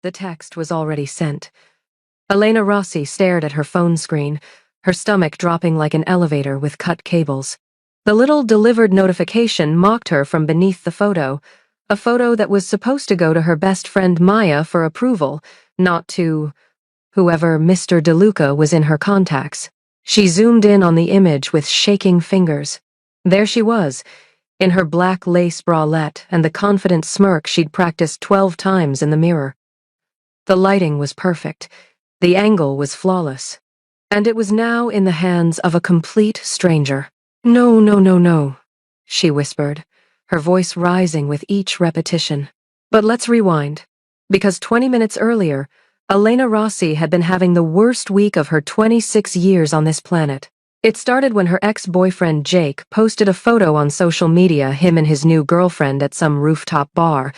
The text was already sent. Elena Rossi stared at her phone screen, her stomach dropping like an elevator with cut cables. The little delivered notification mocked her from beneath the photo, a photo that was supposed to go to her best friend Maya for approval, not to whoever Mr. DeLuca was in her contacts. She zoomed in on the image with shaking fingers. There she was, in her black lace bralette and the confident smirk she'd practiced 12 times in the mirror. The lighting was perfect, the angle was flawless, and it was now in the hands of a complete stranger. "No, no, no, no," she whispered, her voice rising with each repetition. But let's rewind, because 20 minutes earlier, Elena Rossi had been having the worst week of her 26 years on this planet. It started when her ex-boyfriend Jake posted a photo on social media, him and his new girlfriend at some rooftop bar,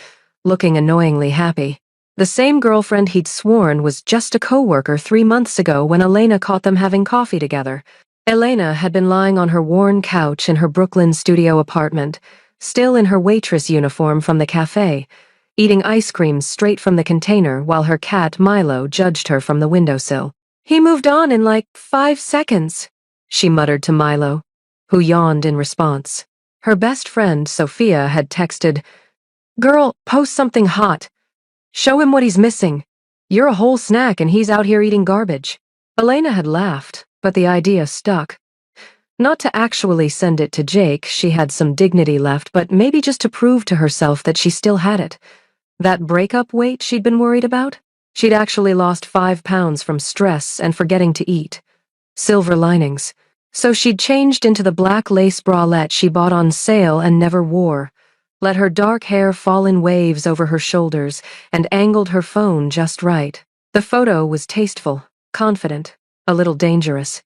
looking annoyingly happy. The same girlfriend he'd sworn was just a co-worker 3 months ago when Elena caught them having coffee together. Elena had been lying on her worn couch in her Brooklyn studio apartment, still in her waitress uniform from the cafe, eating ice cream straight from the container while her cat Milo judged her from the windowsill. "He moved on in like 5 seconds, she muttered to Milo, who yawned in response. Her best friend, Sophia, had texted, "Girl, post something hot. Show him what he's missing. You're a whole snack and he's out here eating garbage." Elena had laughed, but the idea stuck. Not to actually send it to Jake, she had some dignity left, but maybe just to prove to herself that she still had it. That breakup weight she'd been worried about? She'd actually lost 5 pounds from stress and forgetting to eat. Silver linings. So she'd changed into the black lace bralette she bought on sale and never wore, let her dark hair fall in waves over her shoulders, and angled her phone just right. The photo was tasteful, confident, a little dangerous.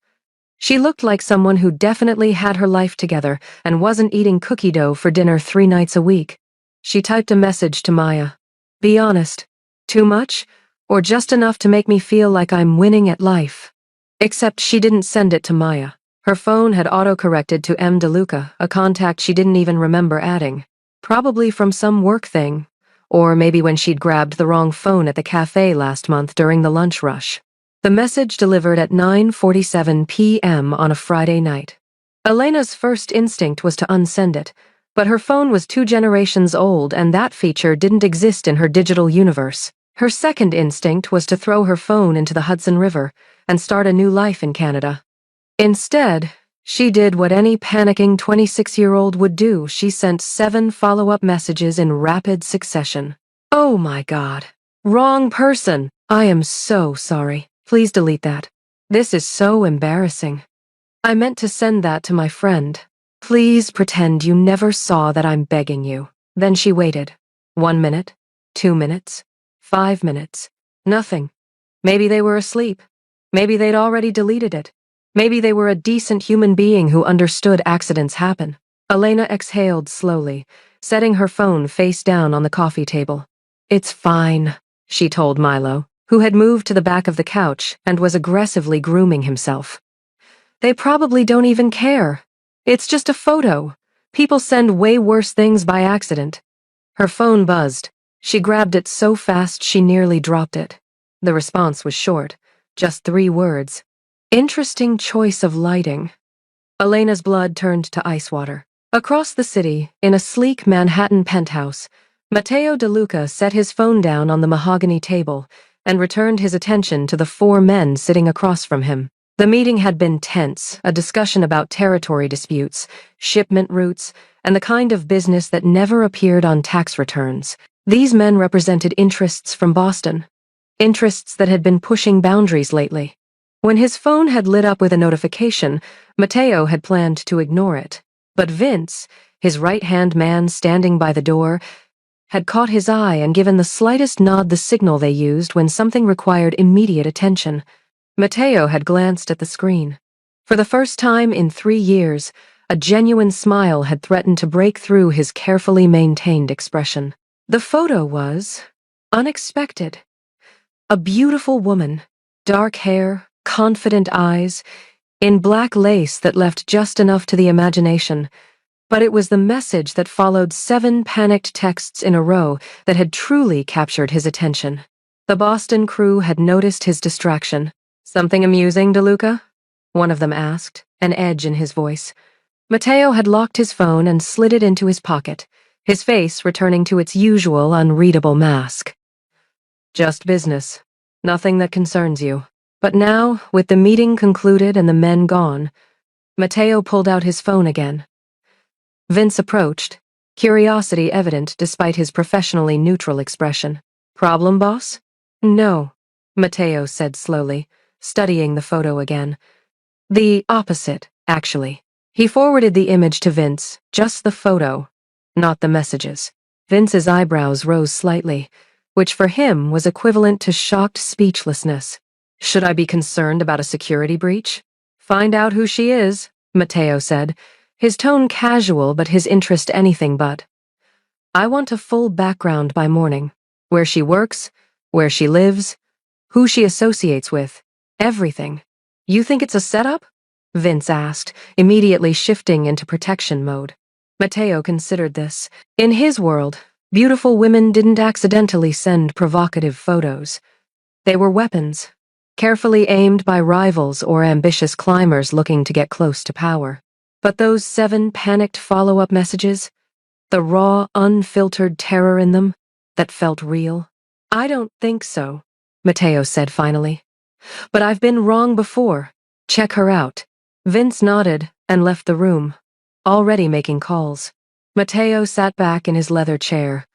She looked like someone who definitely had her life together and wasn't eating cookie dough for dinner 3 nights a week. She typed a message to Maya. "Be honest. Too much? Or just enough to make me feel like I'm winning at life?" Except she didn't send it to Maya. Her phone had auto-corrected to M. DeLuca, a contact she didn't even remember adding. Probably from some work thing, or maybe when she'd grabbed the wrong phone at the cafe last month during the lunch rush. The message delivered at 9:47 p.m. on a Friday night. Elena's first instinct was to unsend it, but her phone was 2 generations old and that feature didn't exist in her digital universe. Her second instinct was to throw her phone into the Hudson River and start a new life in Canada. Instead, she did what any panicking 26-year-old would do. She sent 7 follow-up messages in rapid succession. "Oh my God. Wrong person. I am so sorry. Please delete that. This is so embarrassing. I meant to send that to my friend. Please pretend you never saw that, I'm begging you." Then she waited. 1 minute, 2 minutes, 5 minutes. Nothing. Maybe they were asleep. Maybe they'd already deleted it. Maybe they were a decent human being who understood accidents happen. Elena exhaled slowly, setting her phone face down on the coffee table. "It's fine," she told Milo, who had moved to the back of the couch and was aggressively grooming himself. "They probably don't even care. It's just a photo. People send way worse things by accident." Her phone buzzed. She grabbed it so fast she nearly dropped it. The response was short, just 3 words. "Interesting choice of lighting." Elena's blood turned to ice water. Across the city, in a sleek Manhattan penthouse, Matteo DeLuca set his phone down on the mahogany table and returned his attention to the 4 men sitting across from him. The meeting had been tense, a discussion about territory disputes, shipment routes, and the kind of business that never appeared on tax returns. These men represented interests from Boston, interests that had been pushing boundaries lately. When his phone had lit up with a notification, Matteo had planned to ignore it. But Vince, his right-hand man standing by the door, had caught his eye and given the slightest nod, the signal they used when something required immediate attention. Matteo had glanced at the screen. For the first time in 3 years, a genuine smile had threatened to break through his carefully maintained expression. The photo was unexpected. A beautiful woman, dark hair, confident eyes, in black lace that left just enough to the imagination. But it was the message that followed 7 panicked texts in a row that had truly captured his attention. The Boston crew had noticed his distraction. "Something amusing, DeLuca?" one of them asked, an edge in his voice. Matteo had locked his phone and slid it into his pocket, his face returning to its usual unreadable mask. "Just business. Nothing that concerns you." But now, with the meeting concluded and the men gone, Matteo pulled out his phone again. Vince approached, curiosity evident despite his professionally neutral expression. "Problem, boss?" "No," Matteo said slowly, studying the photo again. "The opposite, actually." He forwarded the image to Vince, just the photo, not the messages. Vince's eyebrows rose slightly, which for him was equivalent to shocked speechlessness. "Should I be concerned about a security breach?" "Find out who she is," Matteo said, his tone casual but his interest anything but. "I want a full background by morning. Where she works, where she lives, who she associates with, everything." "You think it's a setup?" Vince asked, immediately shifting into protection mode. Matteo considered this. In his world, beautiful women didn't accidentally send provocative photos. They were weapons, carefully aimed by rivals or ambitious climbers looking to get close to power. But those 7 panicked follow-up messages, the raw, unfiltered terror in them, that felt real. "I don't think so," Matteo said finally. "But I've been wrong before. Check her out." Vince nodded and left the room, already making calls. Matteo sat back in his leather chair,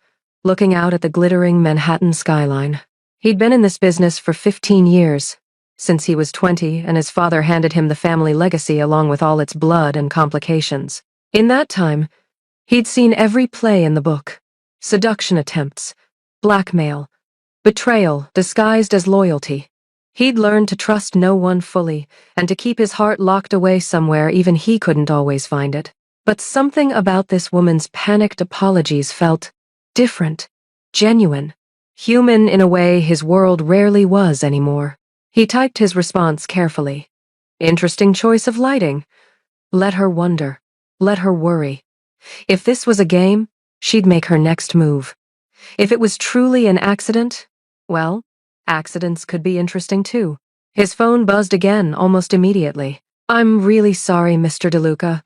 looking out at the glittering Manhattan skyline. He'd been in this business for 15 years, since he was 20 and his father handed him the family legacy along with all its blood and complications. In that time, he'd seen every play in the book. Seduction attempts, blackmail, betrayal disguised as loyalty. He'd learned to trust no one fully, and to keep his heart locked away somewhere even he couldn't always find it. But something about this woman's panicked apologies felt different, genuine, human in a way his world rarely was anymore. He typed his response carefully. "Interesting choice of lighting. Let her wonder. Let her worry. If this was a game, she'd make her next move. If it was truly an accident, well, accidents could be interesting too." His phone buzzed again almost immediately. "I'm really sorry, Mr. DeLuca.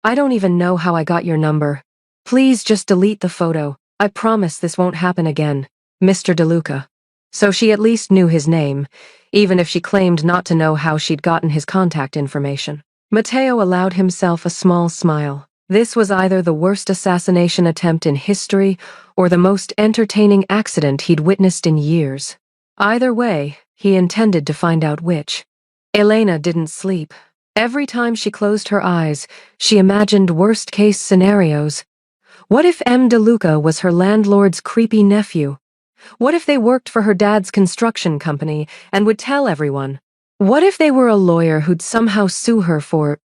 I don't even know how I got your number. Please just delete the photo. I promise this won't happen again. Mr. DeLuca." So she at least knew his name, even if she claimed not to know how she'd gotten his contact information. Matteo allowed himself a small smile. This was either the worst assassination attempt in history or the most entertaining accident he'd witnessed in years. Either way, he intended to find out which. Elena didn't sleep. Every time she closed her eyes, she imagined worst-case scenarios. What if M. DeLuca was her landlord's creepy nephew? What if they worked for her dad's construction company and would tell everyone? What if they were a lawyer who'd somehow sue her for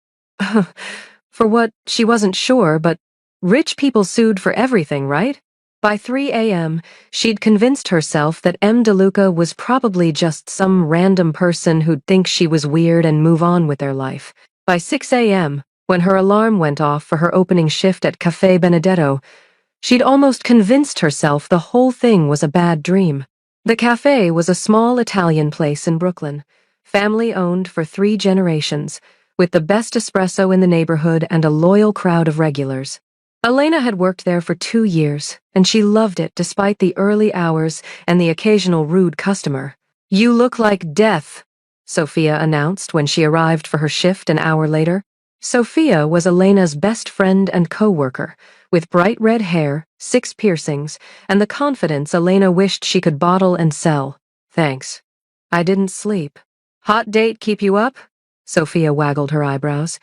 for what, she wasn't sure, but rich people sued for everything, right? By 3 a.m., she'd convinced herself that M. DeLuca was probably just some random person who'd think she was weird and move on with their life. By 6 a.m., when her alarm went off for her opening shift at Café Benedetto, she'd almost convinced herself the whole thing was a bad dream. The cafe was a small Italian place in Brooklyn, family-owned for 3 generations, with the best espresso in the neighborhood and a loyal crowd of regulars. Elena had worked there for 2 years, and she loved it despite the early hours and the occasional rude customer. "You look like death," Sophia announced when she arrived for her shift an hour later. Sophia was Elena's best friend and co-worker, with bright red hair, 6 piercings, and the confidence Elena wished she could bottle and sell. "Thanks. I didn't sleep." "Hot date keep you up?" Sophia waggled her eyebrows.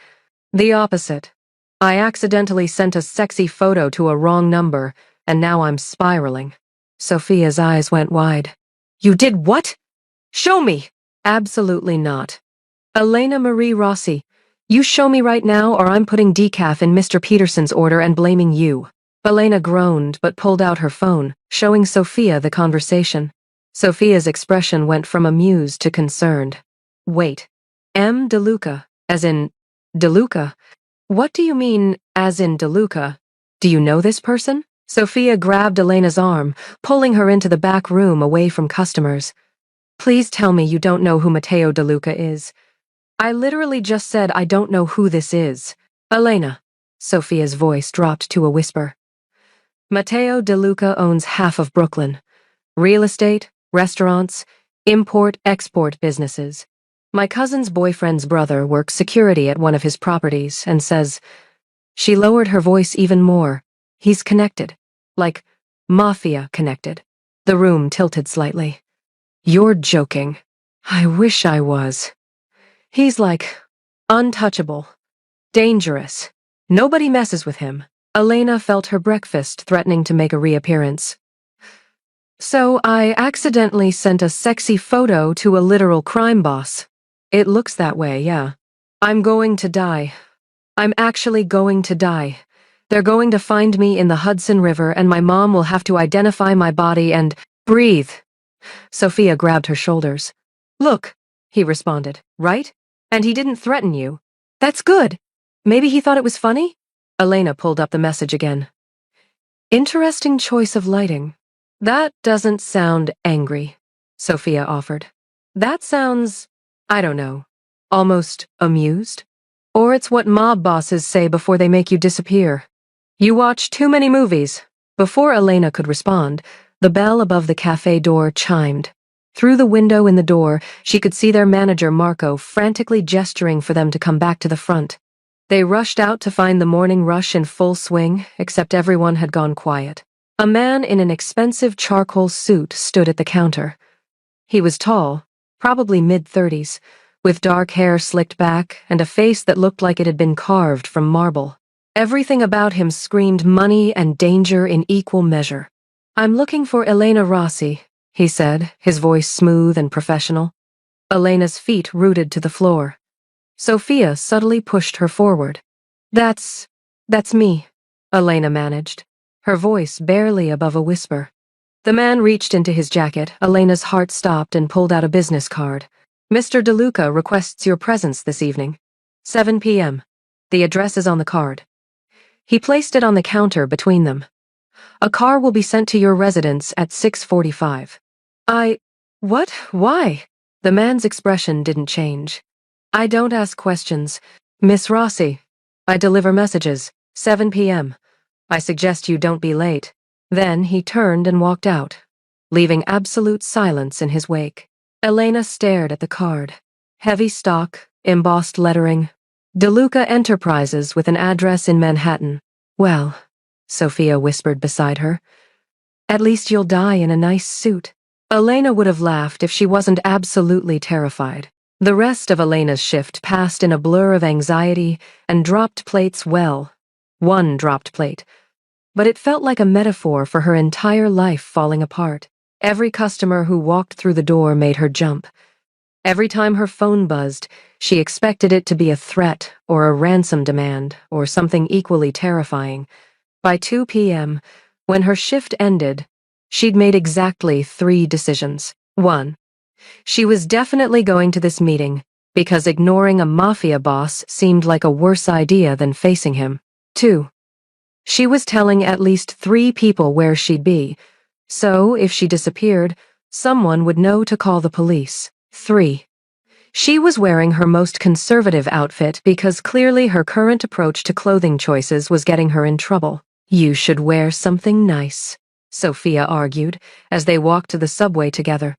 "The opposite. I accidentally sent a sexy photo to a wrong number, and now I'm spiraling." Sophia's eyes went wide. "You did what? Show me!" "Absolutely not. Elena Marie Rossi, you show me right now or I'm putting decaf in Mr. Peterson's order and blaming you." Elena groaned but pulled out her phone, showing Sophia the conversation. Sophia's expression went from amused to concerned. "Wait. M. DeLuca, as in DeLuca? What do you mean, as in DeLuca? Do you know this person?" Sophia grabbed Elena's arm, pulling her into the back room away from customers. Please tell me you don't know who Matteo DeLuca is. I literally just said I don't know who this is. Elena. Sophia's voice dropped to a whisper. Matteo DeLuca owns half of Brooklyn. Real estate, restaurants, import-export businesses. My cousin's boyfriend's brother works security at one of his properties and says, she lowered her voice even more, he's connected. Like, mafia connected. The room tilted slightly. You're joking. I wish I was. He's like, untouchable. Dangerous. Nobody messes with him. Elena felt her breakfast threatening to make a reappearance. So I accidentally sent a sexy photo to a literal crime boss. It looks that way, yeah. I'm going to die. I'm actually going to die. They're going to find me in the Hudson River and my mom will have to identify my body and breathe. Sophia grabbed her shoulders. Look, he responded, right? And he didn't threaten you. That's good. Maybe he thought it was funny? Elena pulled up the message again. Interesting choice of lighting. That doesn't sound angry, Sophia offered. That sounds, I don't know, almost amused? Or it's what mob bosses say before they make you disappear. You watch too many movies. Before Elena could respond, the bell above the cafe door chimed. Through the window in the door, she could see their manager, Marco, frantically gesturing for them to come back to the front. They rushed out to find the morning rush in full swing, except everyone had gone quiet. A man in an expensive charcoal suit stood at the counter. He was tall, probably mid-30s, with dark hair slicked back and a face that looked like it had been carved from marble. Everything about him screamed money and danger in equal measure. I'm looking for Elena Rossi, he said, his voice smooth and professional. Elena's feet rooted to the floor. Sophia subtly pushed her forward. That's me, Elena managed, her voice barely above a whisper. The man reached into his jacket. Elena's heart stopped and pulled out a business card. Mr. DeLuca requests your presence this evening. 7 p.m. The address is on the card. He placed it on the counter between them. A car will be sent to your residence at 6:45. What? Why? The man's expression didn't change. I don't ask questions. Miss Rossi, I deliver messages. 7 p.m. I suggest you don't be late. Then he turned and walked out, leaving absolute silence in his wake. Elena stared at the card. Heavy stock, embossed lettering. DeLuca Enterprises with an address in Manhattan. Well, Sophia whispered beside her, at least you'll die in a nice suit. Elena would have laughed if she wasn't absolutely terrified. The rest of Elena's shift passed in a blur of anxiety and dropped plates one dropped plate. But it felt like a metaphor for her entire life falling apart. Every customer who walked through the door made her jump. Every time her phone buzzed, she expected it to be a threat or a ransom demand or something equally terrifying. By 2 p.m., when her shift ended, she'd made exactly 3 decisions. 1. She was definitely going to this meeting because ignoring a mafia boss seemed like a worse idea than facing him. 2. She was telling at least 3 people where she'd be, so if she disappeared, someone would know to call the police. 3. She was wearing her most conservative outfit because clearly her current approach to clothing choices was getting her in trouble. You should wear something nice, Sophia argued as they walked to the subway together.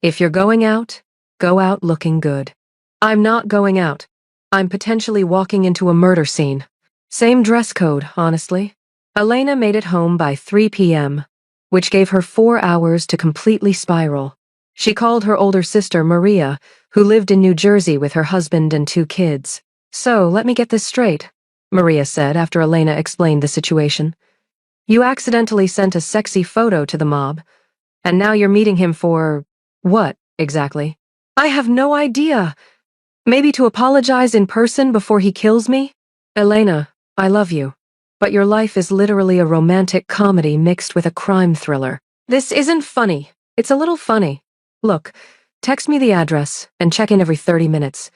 If you're going out, go out looking good. I'm not going out. I'm potentially walking into a murder scene. Same dress code, honestly. Elena made it home by 3 p.m., which gave her 4 hours to completely spiral. She called her older sister, Maria, who lived in New Jersey with her husband and 2 kids. So, let me get this straight, Maria said after Elena explained the situation. You accidentally sent a sexy photo to the mob, and now you're meeting him for what, exactly? I have no idea. Maybe to apologize in person before he kills me? Elena, I love you, but your life is literally a romantic comedy mixed with a crime thriller. This isn't funny. It's a little funny. Look, text me the address and check in every 30 minutes.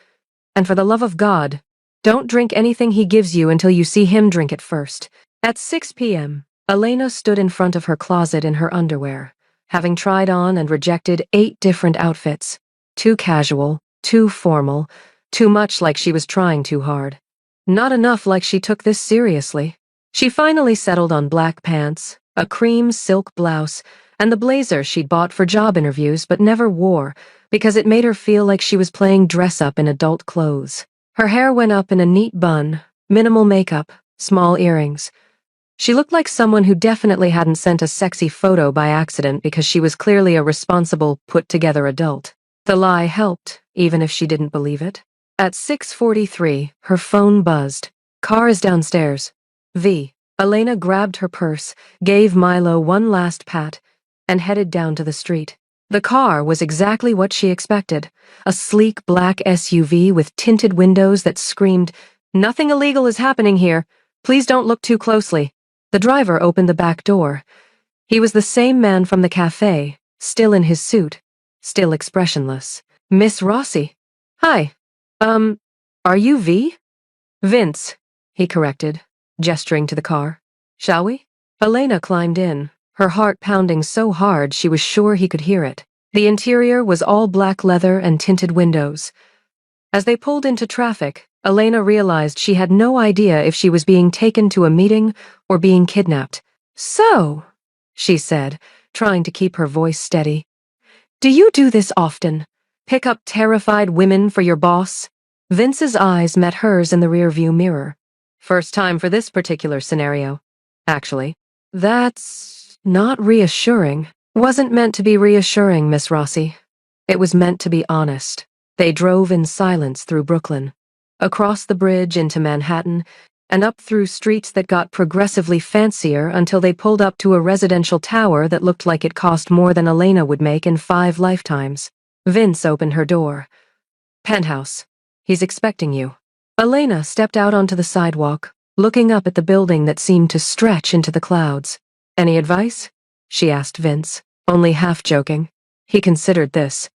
And for the love of God, don't drink anything he gives you until you see him drink it first. At 6 p.m., Elena stood in front of her closet in her underwear, having tried on and rejected 8 different outfits. Too casual, too formal, too much like she was trying too hard. Not enough like she took this seriously. She finally settled on black pants, a cream silk blouse, and the blazer she'd bought for job interviews but never wore because it made her feel like she was playing dress-up in adult clothes. Her hair went up in a neat bun, minimal makeup, small earrings. She looked like someone who definitely hadn't sent a sexy photo by accident because she was clearly a responsible, put-together adult. The lie helped, even if she didn't believe it. At 6:43, her phone buzzed. "Car is downstairs." V. Elena grabbed her purse, gave Milo one last pat, and headed down to the street. The car was exactly what she expected. A sleek black SUV with tinted windows that screamed, "Nothing illegal is happening here. Please don't look too closely." The driver opened the back door. He was the same man from the cafe, still in his suit, still expressionless. "Miss Rossi." "Hi. Are you V?" "Vince," he corrected, gesturing to the car. "Shall we?" Elena climbed in, her heart pounding so hard she was sure he could hear it. The interior was all black leather and tinted windows. As they pulled into traffic, Elena realized she had no idea if she was being taken to a meeting or being kidnapped. "So," she said, trying to keep her voice steady, "do you do this often? Pick up terrified women for your boss?" Vince's eyes met hers in the rearview mirror. "First time for this particular scenario, actually." "That's not reassuring." "Wasn't meant to be reassuring, Miss Rossi. It was meant to be honest." They drove in silence through Brooklyn, across the bridge into Manhattan, and up through streets that got progressively fancier until they pulled up to a residential tower that looked like it cost more than Elena would make in 5 lifetimes. Vince opened her door. "Penthouse. He's expecting you." Elena stepped out onto the sidewalk, looking up at the building that seemed to stretch into the clouds. "Any advice?" she asked Vince, only half joking. He considered this.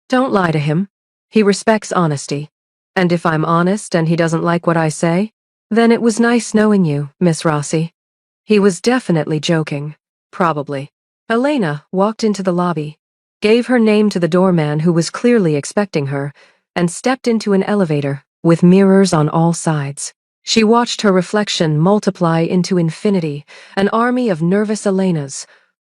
"Don't lie to him. He respects honesty. And if I'm honest and he doesn't like what I say, then it was nice knowing you, Miss Rossi." He was definitely joking. Probably. Elena walked into the lobby, gave her name to the doorman who was clearly expecting her, and stepped into an elevator with mirrors on all sides. She watched her reflection multiply into infinity, an army of nervous Elenas,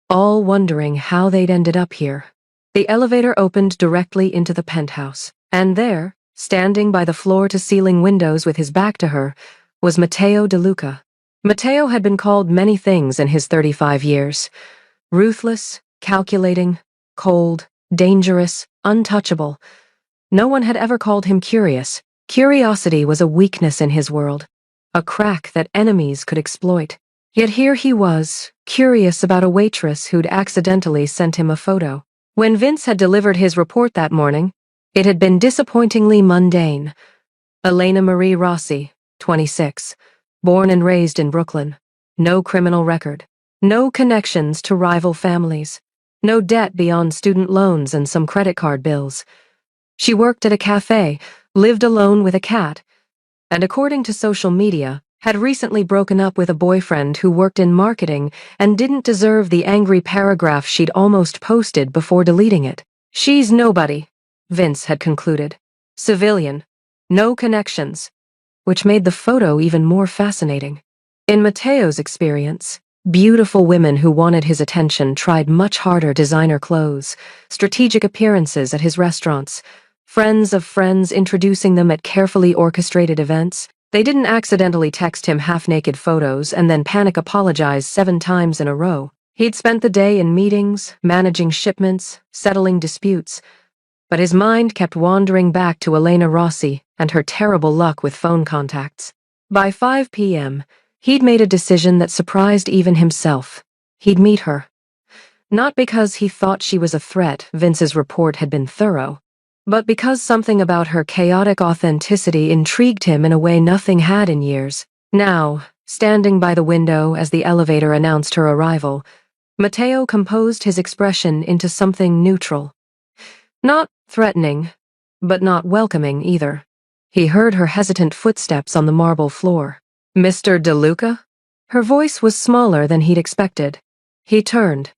all wondering how they'd ended up here. The elevator opened directly into the penthouse, and there, standing by the floor-to-ceiling windows with his back to her, was Matteo De Luca. Matteo had been called many things in his 35 years. Ruthless, calculating, cold, dangerous, untouchable. No one had ever called him curious. Curiosity was a weakness in his world, a crack that enemies could exploit. Yet here he was, curious about a waitress who'd accidentally sent him a photo. When Vince had delivered his report that morning, it had been disappointingly mundane. Elena Marie Rossi, 26, born and raised in Brooklyn. No criminal record. No connections to rival families. No debt beyond student loans and some credit card bills. She worked at a cafe, lived alone with a cat, and according to social media, had recently broken up with a boyfriend who worked in marketing and didn't deserve the angry paragraph she'd almost posted before deleting it. She's nobody, Vince had concluded. Civilian. No connections. Which made the photo even more fascinating. In Matteo's experience, beautiful women who wanted his attention tried much harder designer clothes, strategic appearances at his restaurants, friends of friends introducing them at carefully orchestrated events. They didn't accidentally text him half-naked photos and then panic apologize 7 times in a row. He'd spent the day in meetings, managing shipments, settling disputes, but his mind kept wandering back to Elena Rossi and her terrible luck with phone contacts. By 5 p.m., he'd made a decision that surprised even himself. He'd meet her. Not because he thought she was a threat, Vince's report had been thorough, but because something about her chaotic authenticity intrigued him in a way nothing had in years. Now, standing by the window as the elevator announced her arrival, Matteo composed his expression into something neutral. Not threatening, but not welcoming either. He heard her hesitant footsteps on the marble floor. "Mr. De Luca?" Her voice was smaller than he'd expected. He turned.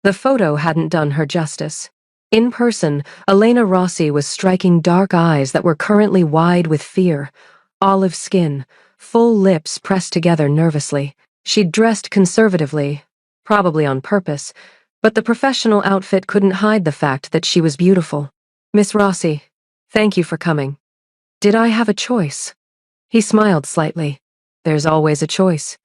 The photo hadn't done her justice. In person, Elena Rossi was striking dark eyes that were currently wide with fear, olive skin, full lips pressed together nervously. She'd dressed conservatively, probably on purpose, but the professional outfit couldn't hide the fact that she was beautiful. Miss Rossi, thank you for coming. Did I have a choice? He smiled slightly. There's always a choice.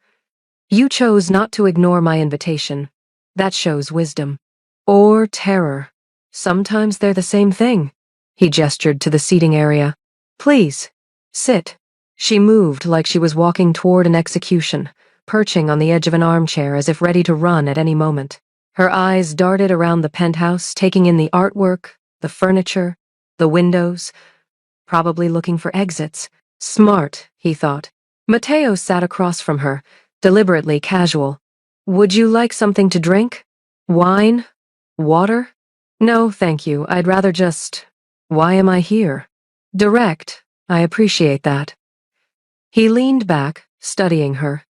You chose not to ignore my invitation. That shows wisdom. Or terror. Sometimes they're the same thing. He gestured to the seating area. Please, sit. She moved like she was walking toward an execution, perching on the edge of an armchair as if ready to run at any moment. Her eyes darted around the penthouse, taking in the artwork, the furniture, the windows, probably looking for exits. Smart, he thought. Matteo sat across from her, deliberately casual. Would you like something to drink? Wine? Water? No, thank you. I'd rather just... Why am I here? Direct. I appreciate that. He leaned back, studying her.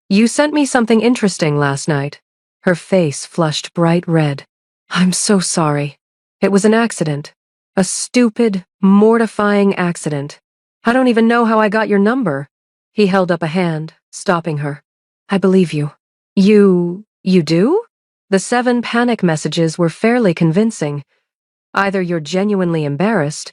You sent me something interesting last night. Her face flushed bright red. I'm so sorry. It was an accident. A stupid, mortifying accident. I don't even know how I got your number. He held up a hand, stopping her. I believe you. You do? The 7 panic messages were fairly convincing. Either you're genuinely embarrassed,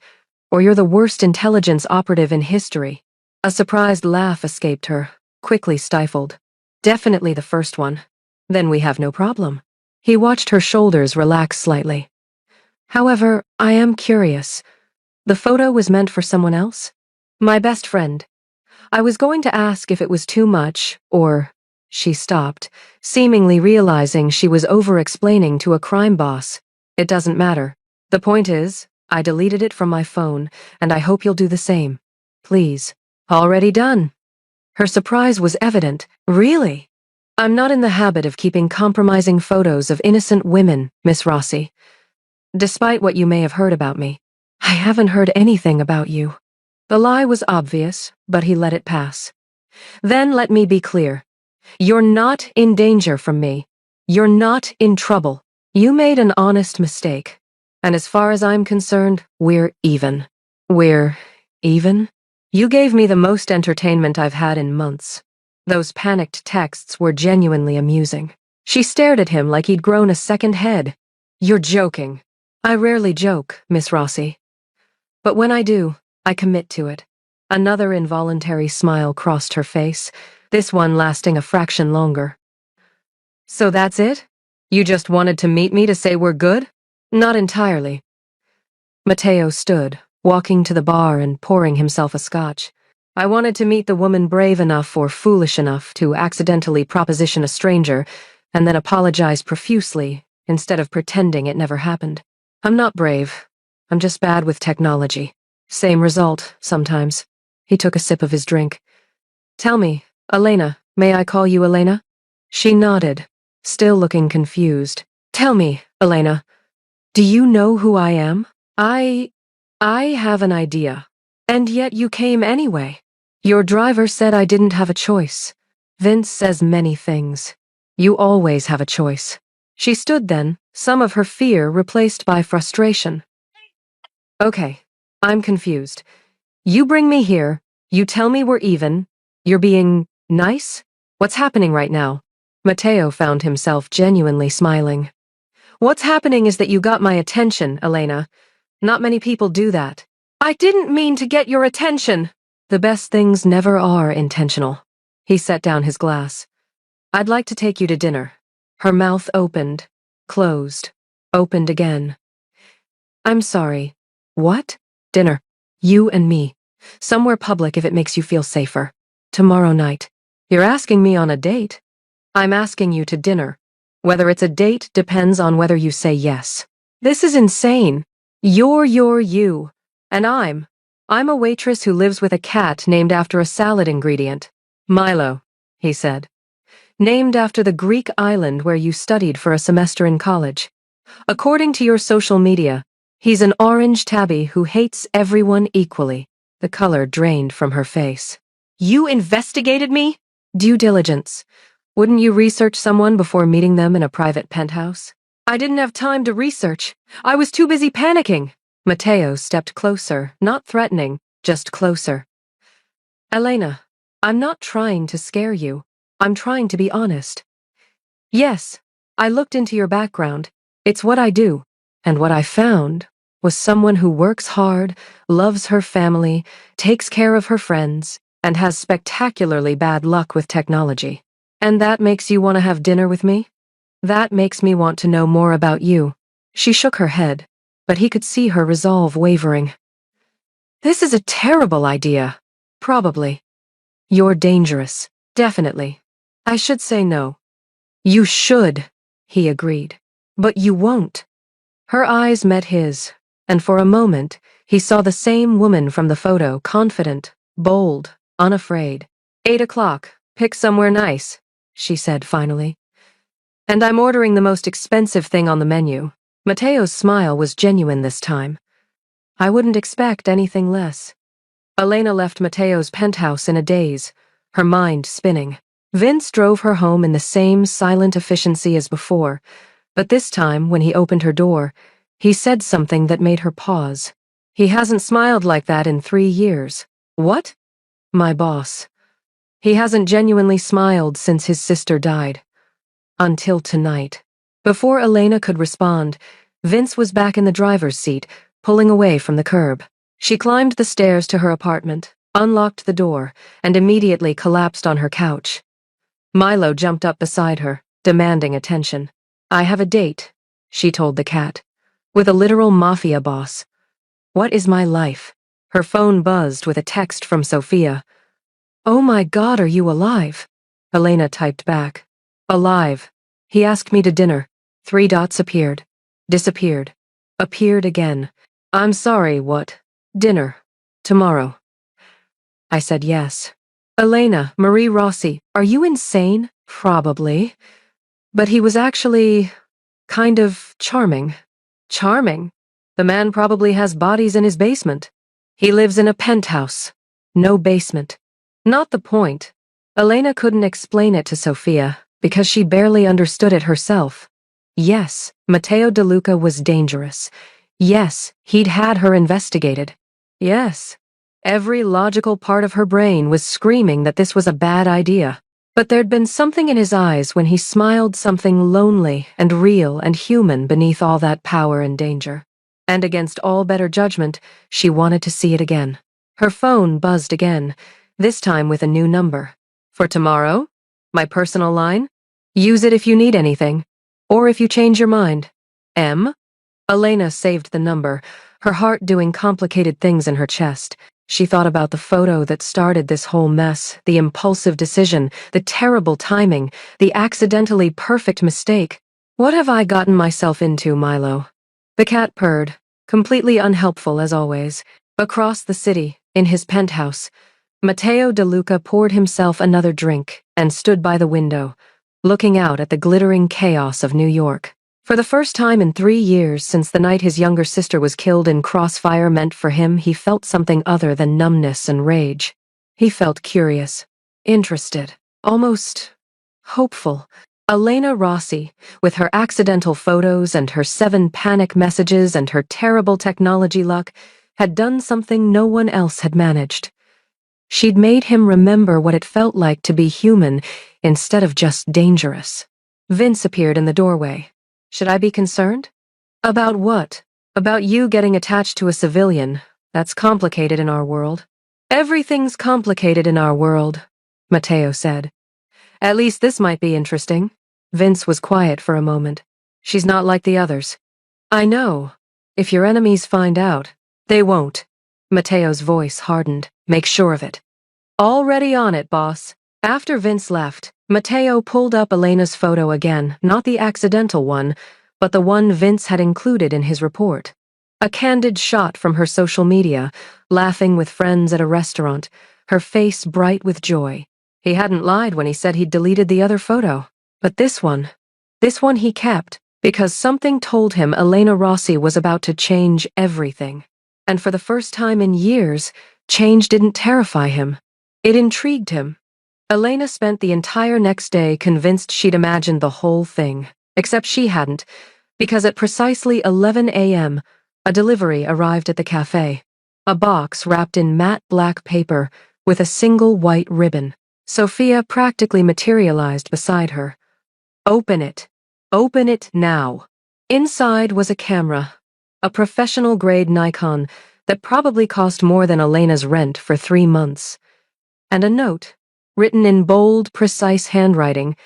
or you're the worst intelligence operative in history. A surprised laugh escaped her, quickly stifled. Definitely the first one. Then we have no problem. He watched her shoulders relax slightly. However, I am curious. The photo was meant for someone else? My best friend. I was going to ask if it was too much, or... She stopped, seemingly realizing she was over-explaining to a crime boss. It doesn't matter. The point is, I deleted it from my phone, and I hope you'll do the same. Please. Already done. Her surprise was evident. Really? I'm not in the habit of keeping compromising photos of innocent women, Miss Rossi. Despite what you may have heard about me, I haven't heard anything about you. The lie was obvious, but he let it pass. Then let me be clear. You're not in danger from me. You're not in trouble. You made an honest mistake. And as far as I'm concerned, we're even. We're even? You gave me the most entertainment I've had in months. Those panicked texts were genuinely amusing. She stared at him like he'd grown a second head. You're joking. I rarely joke, Miss Rossi. But when I do, I commit to it. Another involuntary smile crossed her face, this one lasting a fraction longer. So that's it? You just wanted to meet me to say we're good? Not entirely. Matteo stood, walking to the bar and pouring himself a scotch. I wanted to meet the woman brave enough or foolish enough to accidentally proposition a stranger and then apologize profusely instead of pretending it never happened. I'm not brave. I'm just bad with technology. Same result, sometimes. He took a sip of his drink. Tell me, Elena, may I call you Elena? She nodded, still looking confused. Tell me, Elena, do you know who I am? I have an idea. And yet you came anyway. Your driver said I didn't have a choice. Vince says many things. You always have a choice. She stood then, some of her fear replaced by frustration. Okay, I'm confused. You bring me here, you tell me we're even, you're being nice? What's happening right now? Matteo found himself genuinely smiling. What's happening is that you got my attention, Elena. Not many people do that. I didn't mean to get your attention. The best things never are intentional. He set down his glass. I'd like to take you to dinner. Her mouth opened, closed, opened again. I'm sorry. What? Dinner. You and me. Somewhere public if it makes you feel safer. Tomorrow night. You're asking me on a date? I'm asking you to dinner. Whether it's a date depends on whether you say yes. This is insane. You're you. And I'm a waitress who lives with a cat named after a salad ingredient. Milo, he said. Named after the Greek island where you studied for a semester in college. According to your social media, he's an orange tabby who hates everyone equally. The color drained from her face. You investigated me? Due diligence. Wouldn't you research someone before meeting them in a private penthouse? I didn't have time to research. I was too busy panicking. Matteo stepped closer, not threatening, just closer. Elena, I'm not trying to scare you. I'm trying to be honest. Yes, I looked into your background. It's what I do. And what I found was someone who works hard, loves her family, takes care of her friends, and has spectacularly bad luck with technology. And that makes you want to have dinner with me? That makes me want to know more about you. She shook her head, but he could see her resolve wavering. This is a terrible idea. Probably. You're dangerous. Definitely. I should say no. You should, he agreed. But you won't. Her eyes met his, and for a moment, he saw the same woman from the photo, confident, bold, unafraid. 8 o'clock. Pick somewhere nice, she said finally. And I'm ordering the most expensive thing on the menu. Matteo's smile was genuine this time. I wouldn't expect anything less. Elena left Matteo's penthouse in a daze, her mind spinning. Vince drove her home in the same silent efficiency as before, but this time, when he opened her door, he said something that made her pause. He hasn't smiled like that in 3 years. What? My boss. He hasn't genuinely smiled since his sister died. Until tonight. Before Elena could respond, Vince was back in the driver's seat, pulling away from the curb. She climbed the stairs to her apartment, unlocked the door, and immediately collapsed on her couch. Milo jumped up beside her, demanding attention. I have a date, she told the cat, with a literal mafia boss. What is my life? Her phone buzzed with a text from Sophia. Oh my God, are you alive? Elena typed back. Alive. He asked me to dinner. 3 dots appeared. Disappeared. Appeared again. I'm sorry, what? Dinner. Tomorrow. I said yes. Elena, Marie Rossi, are you insane? Probably. But he was actually kind of charming. Charming? The man probably has bodies in his basement. He lives in a penthouse. No basement. Not the point. Elena couldn't explain it to Sophia because she barely understood it herself. Yes, Matteo De Luca was dangerous. Yes, he'd had her investigated. Yes. Every logical part of her brain was screaming that this was a bad idea. But there'd been something in his eyes when he smiled, something lonely and real and human beneath all that power and danger. And against all better judgment, she wanted to see it again. Her phone buzzed again, this time with a new number. For tomorrow? My personal line? Use it if you need anything. Or if you change your mind. M? Elena saved the number, her heart doing complicated things in her chest. She thought about the photo that started this whole mess, the impulsive decision, the terrible timing, the accidentally perfect mistake. What have I gotten myself into, Milo? The cat purred, completely unhelpful as always. Across the city, in his penthouse, Matteo De Luca poured himself another drink and stood by the window, looking out at the glittering chaos of New York. For the first time in 3 years since the night his younger sister was killed in crossfire meant for him, he felt something other than numbness and rage. He felt curious, interested, almost hopeful. Elena Rossi, with her accidental photos and her 7 panic messages and her terrible technology luck, had done something no one else had managed. She'd made him remember what it felt like to be human instead of just dangerous. Vince appeared in the doorway. Should I be concerned? About what? About you getting attached to a civilian. That's complicated in our world. Everything's complicated in our world, Matteo said. At least this might be interesting. Vince was quiet for a moment. She's not like the others. I know. If your enemies find out, they won't. Matteo's voice hardened. Make sure of it. Already on it, boss. After Vince left, Matteo pulled up Elena's photo again, not the accidental one, but the one Vince had included in his report. A candid shot from her social media, laughing with friends at a restaurant, her face bright with joy. He hadn't lied when he said he'd deleted the other photo. But this one he kept, because something told him Elena Rossi was about to change everything. And for the first time in years, change didn't terrify him. It intrigued him. Elena spent the entire next day convinced she'd imagined the whole thing, except she hadn't, because at precisely 11 a.m., a delivery arrived at the cafe. A box wrapped in matte black paper with a single white ribbon. Sophia practically materialized beside her. Open it. Open it now. Inside was a camera, a professional-grade Nikon that probably cost more than Elena's rent for 3 months. And a note, written in bold, precise handwriting.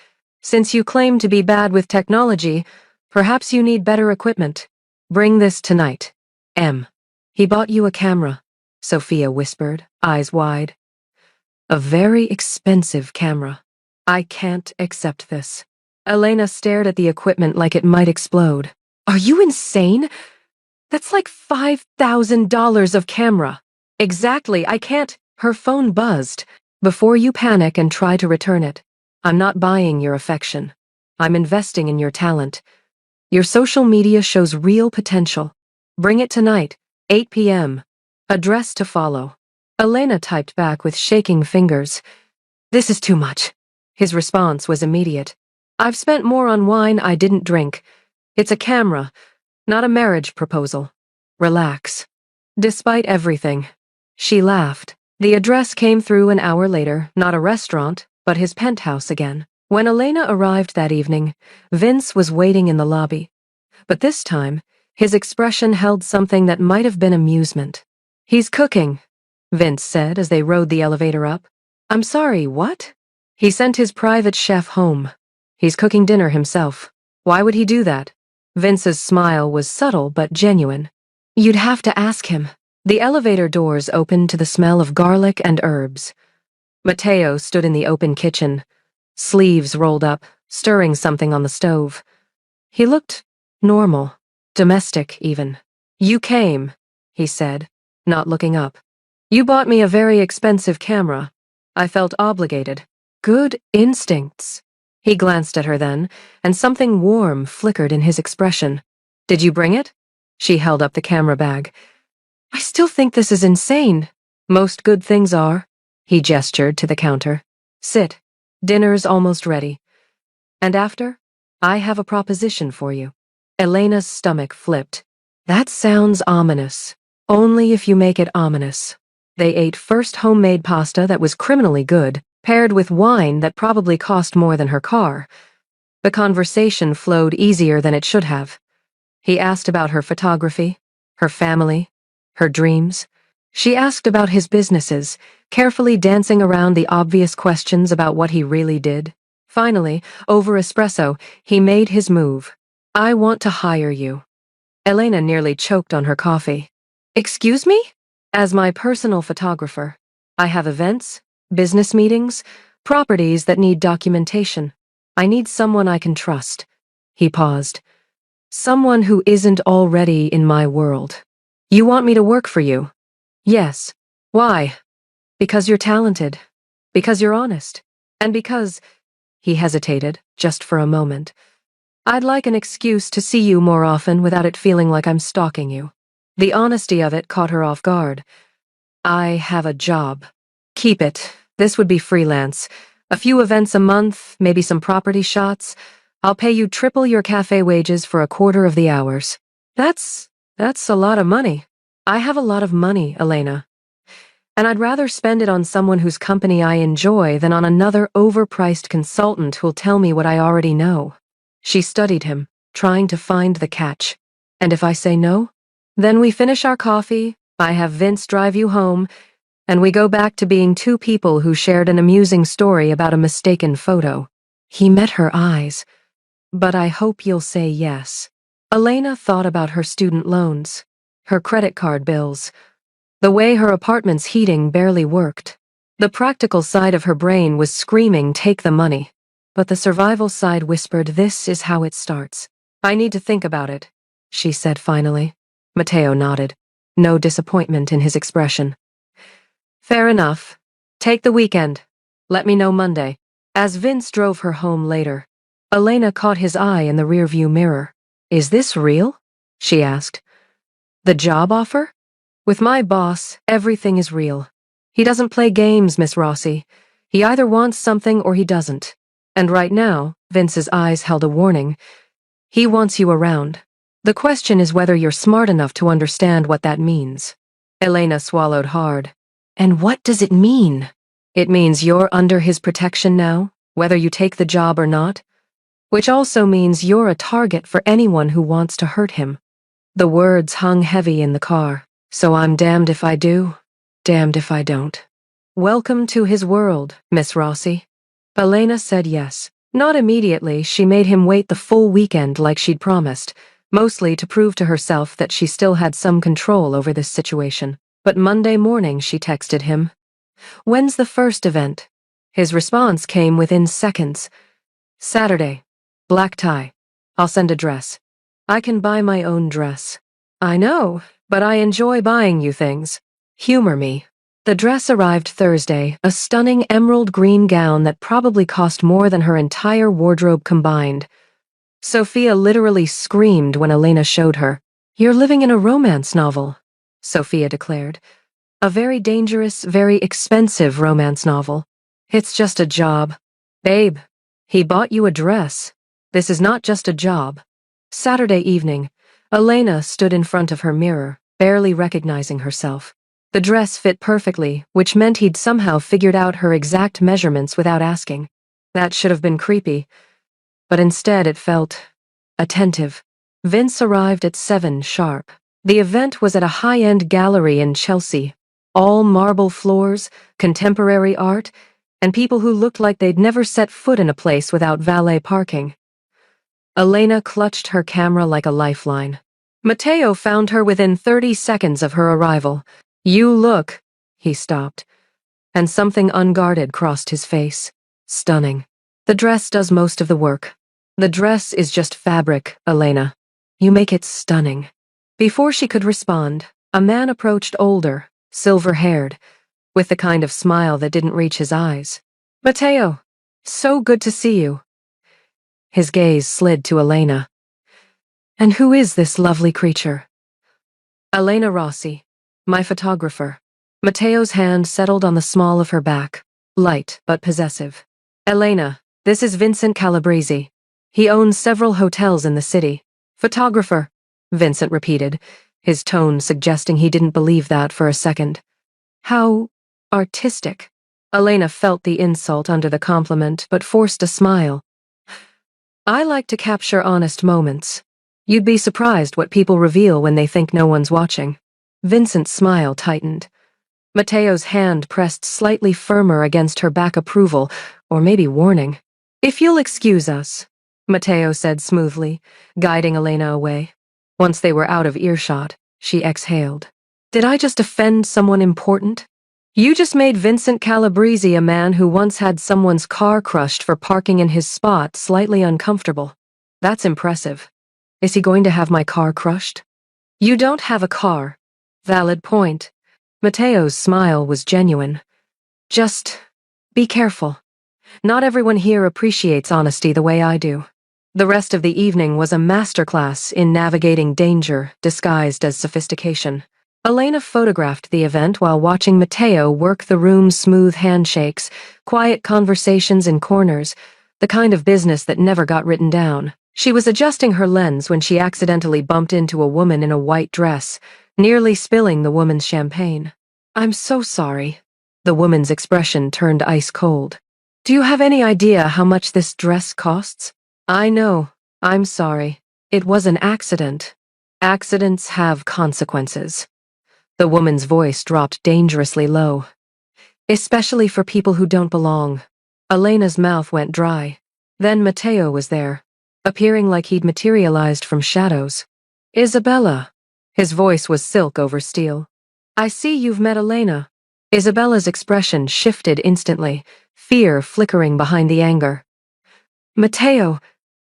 Since you claim to be bad with technology, perhaps you need better equipment. Bring this tonight. M. He bought you a camera, Sophia whispered, eyes wide. A very expensive camera. I can't accept this. Elena stared at the equipment like it might explode. Are you insane? That's like $5,000 of camera. Exactly, I can't. Her phone buzzed. Before you panic and try to return it, I'm not buying your affection. I'm investing in your talent. Your social media shows real potential. Bring it tonight, 8 p.m. Address to follow. Elena typed back with shaking fingers. This is too much. His response was immediate. I've spent more on wine I didn't drink. It's a camera, not a marriage proposal. Relax. Despite everything, she laughed. The address came through an hour later, not a restaurant, but his penthouse again. When Elena arrived that evening, Vince was waiting in the lobby. But this time, his expression held something that might have been amusement. He's cooking, Vince said as they rode the elevator up. I'm sorry, what? He sent his private chef home. He's cooking dinner himself. Why would he do that? Vince's smile was subtle but genuine. You'd have to ask him. The elevator doors opened to the smell of garlic and herbs. Matteo stood in the open kitchen, sleeves rolled up, stirring something on the stove. He looked normal, domestic even. You came, he said, not looking up. You bought me a very expensive camera. I felt obligated. Good instincts. He glanced at her then, and something warm flickered in his expression. Did you bring it? She held up the camera bag. I still think this is insane. Most good things are. He gestured to the counter. Sit. Dinner's almost ready. And after, I have a proposition for you. Elena's stomach flipped. That sounds ominous. Only if you make it ominous. They ate first homemade pasta that was criminally good, paired with wine that probably cost more than her car. The conversation flowed easier than it should have. He asked about her photography, her family, her dreams. She asked about his businesses, carefully dancing around the obvious questions about what he really did. Finally, over espresso, he made his move. I want to hire you. Elena nearly choked on her coffee. Excuse me? As my personal photographer, I have events, business meetings, properties that need documentation. I need someone I can trust. He paused. Someone who isn't already in my world. You want me to work for you? Yes. Why? Because you're talented. Because you're honest. And because, he hesitated, just for a moment, I'd like an excuse to see you more often without it feeling like I'm stalking you. The honesty of it caught her off guard. I have a job. Keep it. This would be freelance. A few events a month, maybe some property shots. I'll pay you triple your cafe wages for a quarter of the hours. That's a lot of money. I have a lot of money, Elena. And I'd rather spend it on someone whose company I enjoy than on another overpriced consultant who'll tell me what I already know. She studied him, trying to find the catch. And if I say no? Then we finish our coffee, I have Vince drive you home, and we go back to being two people who shared an amusing story about a mistaken photo. He met her eyes. But I hope you'll say yes. Elena thought about her student loans, her credit card bills, the way her apartment's heating barely worked. The practical side of her brain was screaming, take the money. But the survival side whispered, this is how it starts. I need to think about it, she said finally. Matteo nodded, no disappointment in his expression. Fair enough. Take the weekend. Let me know Monday. As Vince drove her home later, Elena caught his eye in the rearview mirror. Is this real? She asked. The job offer? With my boss, everything is real. He doesn't play games, Miss Rossi. He either wants something or he doesn't. And right now, Vince's eyes held a warning. He wants you around. The question is whether you're smart enough to understand what that means. Elena swallowed hard. And what does it mean? It means you're under his protection now, whether you take the job or not. Which also means you're a target for anyone who wants to hurt him. The words hung heavy in the car. So I'm damned if I do, damned if I don't. Welcome to his world, Miss Rossi. Elena said yes. Not immediately, she made him wait the full weekend like she'd promised, mostly to prove to herself that she still had some control over this situation. But Monday morning she texted him. When's the first event? His response came within seconds. Saturday. Black tie. I'll send a dress. I can buy my own dress. I know, but I enjoy buying you things. Humor me. The dress arrived Thursday, a stunning emerald green gown that probably cost more than her entire wardrobe combined. Sophia literally screamed when Elena showed her. You're living in a romance novel, Sophia declared. A very dangerous, very expensive romance novel. It's just a job. Babe, he bought you a dress. This is not just a job. Saturday evening, Elena stood in front of her mirror, barely recognizing herself. The dress fit perfectly, which meant he'd somehow figured out her exact measurements without asking. That should have been creepy, but instead it felt attentive. Vince arrived at 7 sharp. The event was at a high-end gallery in Chelsea. All marble floors, contemporary art, and people who looked like they'd never set foot in a place without valet parking. Elena clutched her camera like a lifeline. Matteo found her within 30 seconds of her arrival. You look, he stopped, and something unguarded crossed his face. Stunning. The dress does most of the work. The dress is just fabric, Elena. You make it stunning. Before she could respond, a man approached, older, silver-haired, with the kind of smile that didn't reach his eyes. Matteo, so good to see you. His gaze slid to Elena. And who is this lovely creature? Elena Rossi, my photographer. Matteo's hand settled on the small of her back, light but possessive. Elena, this is Vincent Calabrese. He owns several hotels in the city. Photographer, Vincent repeated, his tone suggesting he didn't believe that for a second. How artistic. Elena felt the insult under the compliment, but forced a smile. I like to capture honest moments. You'd be surprised what people reveal when they think no one's watching. Vincent's smile tightened. Matteo's hand pressed slightly firmer against her back, approval, or maybe warning. If you'll excuse us, Matteo said smoothly, guiding Elena away. Once they were out of earshot, she exhaled. Did I just offend someone important? You just made Vincent Calabrese, a man who once had someone's car crushed for parking in his spot, slightly uncomfortable. That's impressive. Is he going to have my car crushed? You don't have a car. Valid point. Matteo's smile was genuine. Just be careful. Not everyone here appreciates honesty the way I do. The rest of the evening was a masterclass in navigating danger disguised as sophistication. Elena photographed the event while watching Matteo work the room's smooth handshakes, quiet conversations in corners, the kind of business that never got written down. She was adjusting her lens when she accidentally bumped into a woman in a white dress, nearly spilling the woman's champagne. I'm so sorry. The woman's expression turned ice cold. Do you have any idea how much this dress costs? I know. I'm sorry. It was an accident. Accidents have consequences. The woman's voice dropped dangerously low. Especially for people who don't belong. Elena's mouth went dry. Then Matteo was there, appearing like he'd materialized from shadows. Isabella. His voice was silk over steel. I see you've met Elena. Isabella's expression shifted instantly, fear flickering behind the anger. Matteo,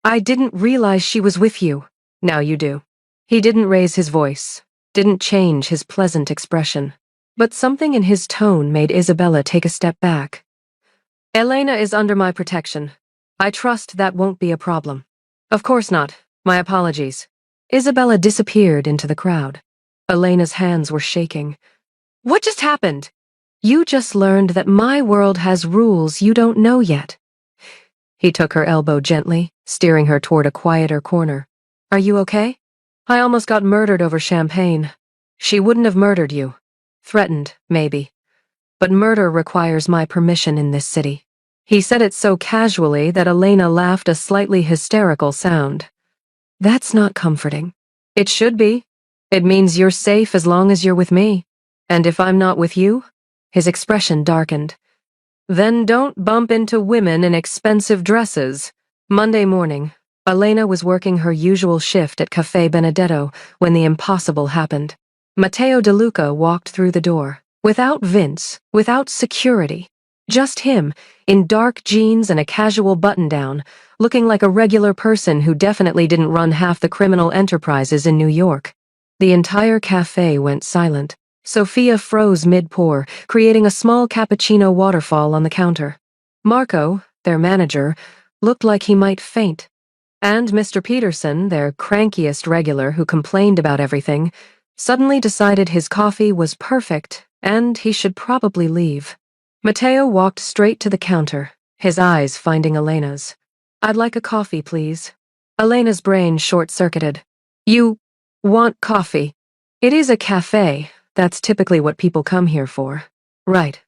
I didn't realize she was with you. Now you do. He didn't raise his voice, didn't change his pleasant expression, but something in his tone made Isabella take a step back. Elena is under my protection. I trust that won't be a problem. Of course not. My apologies. Isabella disappeared into the crowd. Elena's hands were shaking. What just happened? You just learned that my world has rules you don't know yet. He took her elbow gently, steering her toward a quieter corner. Are you okay? I almost got murdered over champagne. She wouldn't have murdered you. Threatened, maybe. But murder requires my permission in this city. He said it so casually that Elena laughed a slightly hysterical sound. That's not comforting. It should be. It means you're safe as long as you're with me. And if I'm not with you? His expression darkened. Then don't bump into women in expensive dresses. Monday morning, Elena was working her usual shift at Cafe Benedetto when the impossible happened. Matteo De Luca walked through the door. Without Vince, without security. Just him, in dark jeans and a casual button-down, looking like a regular person who definitely didn't run half the criminal enterprises in New York. The entire cafe went silent. Sophia froze mid-pour, creating a small cappuccino waterfall on the counter. Marco, their manager, looked like he might faint. And Mr. Peterson, their crankiest regular who complained about everything, suddenly decided his coffee was perfect and he should probably leave. Matteo walked straight to the counter, his eyes finding Elena's. I'd like a coffee, please. Elena's brain short-circuited. You want coffee? It is a cafe. That's typically what people come here for. Right.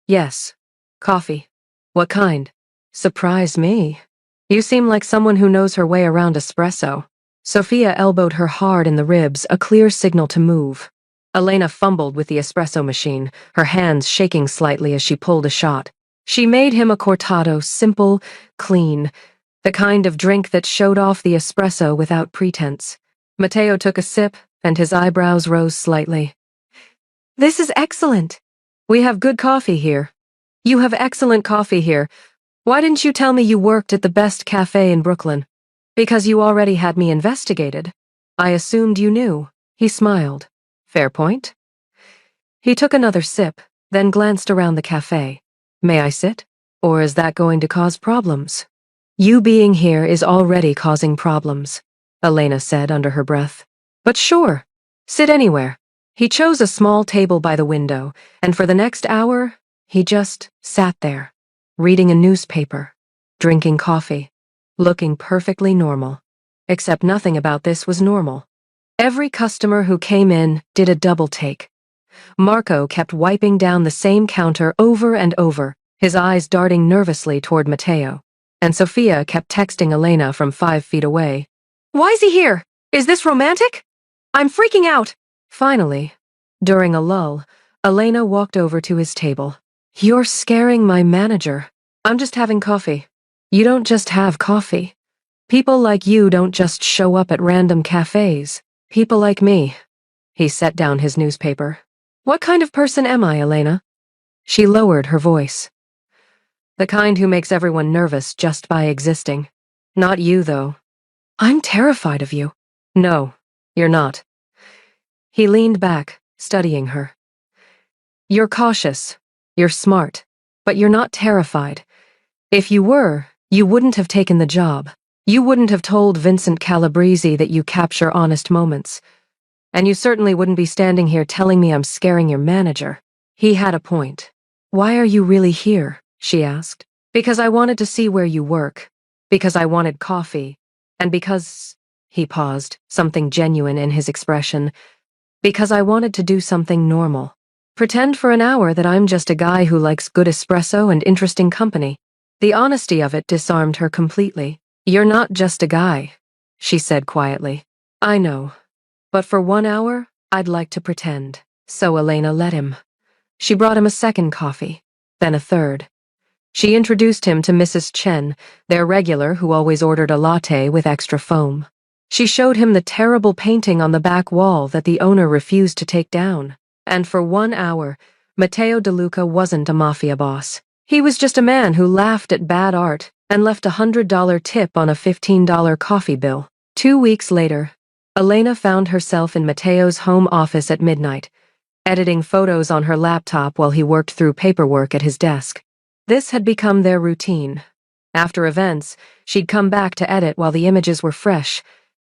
Yes. Coffee. What kind? Surprise me. You seem like someone who knows her way around espresso. Sophia elbowed her hard in the ribs, a clear signal to move. Elena fumbled with the espresso machine, her hands shaking slightly as she pulled a shot. She made him a cortado, simple, clean, the kind of drink that showed off the espresso without pretense. Matteo took a sip, and his eyebrows rose slightly. This is excellent. We have good coffee here. You have excellent coffee here. Why didn't you tell me you worked at the best cafe in Brooklyn? Because you already had me investigated. I assumed you knew. He smiled. Fair point. He took another sip, then glanced around the cafe. May I sit? Or is that going to cause problems? You being here is already causing problems, Elena said under her breath. But sure, sit anywhere. He chose a small table by the window, and for the next hour, he just sat there, reading a newspaper, drinking coffee, looking perfectly normal. Except nothing about this was normal. Every customer who came in did a double take. Marco kept wiping down the same counter over and over, his eyes darting nervously toward Matteo. And Sophia kept texting Elena from 5 feet away. Why is he here? Is this romantic? I'm freaking out. Finally, during a lull, Elena walked over to his table. You're scaring my manager. I'm just having coffee. You don't just have coffee. People like you don't just show up at random cafes. People like me. He set down his newspaper. What kind of person am I, Elena? She lowered her voice. The kind who makes everyone nervous just by existing. Not you, though. I'm terrified of you. No, you're not. He leaned back, studying her. You're cautious. You're smart. But you're not terrified. If you were, you wouldn't have taken the job. You wouldn't have told Vincent Calabrese that you capture honest moments. And you certainly wouldn't be standing here telling me I'm scaring your manager. He had a point. Why are you really here? She asked. Because I wanted to see where you work. Because I wanted coffee. And because... He paused, something genuine in his expression. Because I wanted to do something normal. Pretend for an hour that I'm just a guy who likes good espresso and interesting company. The honesty of it disarmed her completely. You're not just a guy, she said quietly. I know. But for 1 hour, I'd like to pretend. So Elena let him. She brought him a second coffee, then a third. She introduced him to Mrs. Chen, their regular who always ordered a latte with extra foam. She showed him the terrible painting on the back wall that the owner refused to take down. And for 1 hour, Matteo De Luca wasn't a mafia boss. He was just a man who laughed at bad art and left a $100 tip on a $15 coffee bill. 2 weeks later, Elena found herself in Matteo's home office at midnight, editing photos on her laptop while he worked through paperwork at his desk. This had become their routine. After events, she'd come back to edit while the images were fresh,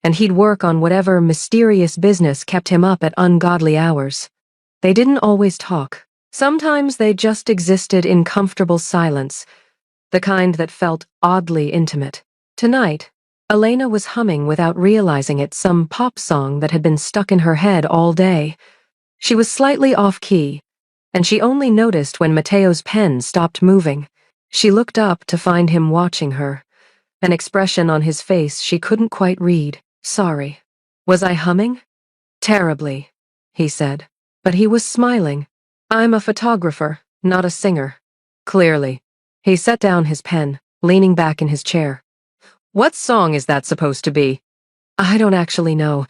and he'd work on whatever mysterious business kept him up at ungodly hours. They didn't always talk. Sometimes they just existed in comfortable silence, the kind that felt oddly intimate. Tonight, Elena was humming without realizing it some pop song that had been stuck in her head all day. She was slightly off-key, and she only noticed when Mateo's pen stopped moving. She looked up to find him watching her, an expression on his face she couldn't quite read. Sorry. Was I humming? Terribly, he said. But he was smiling. I'm a photographer, not a singer. Clearly. He set down his pen, leaning back in his chair. What song is that supposed to be? I don't actually know.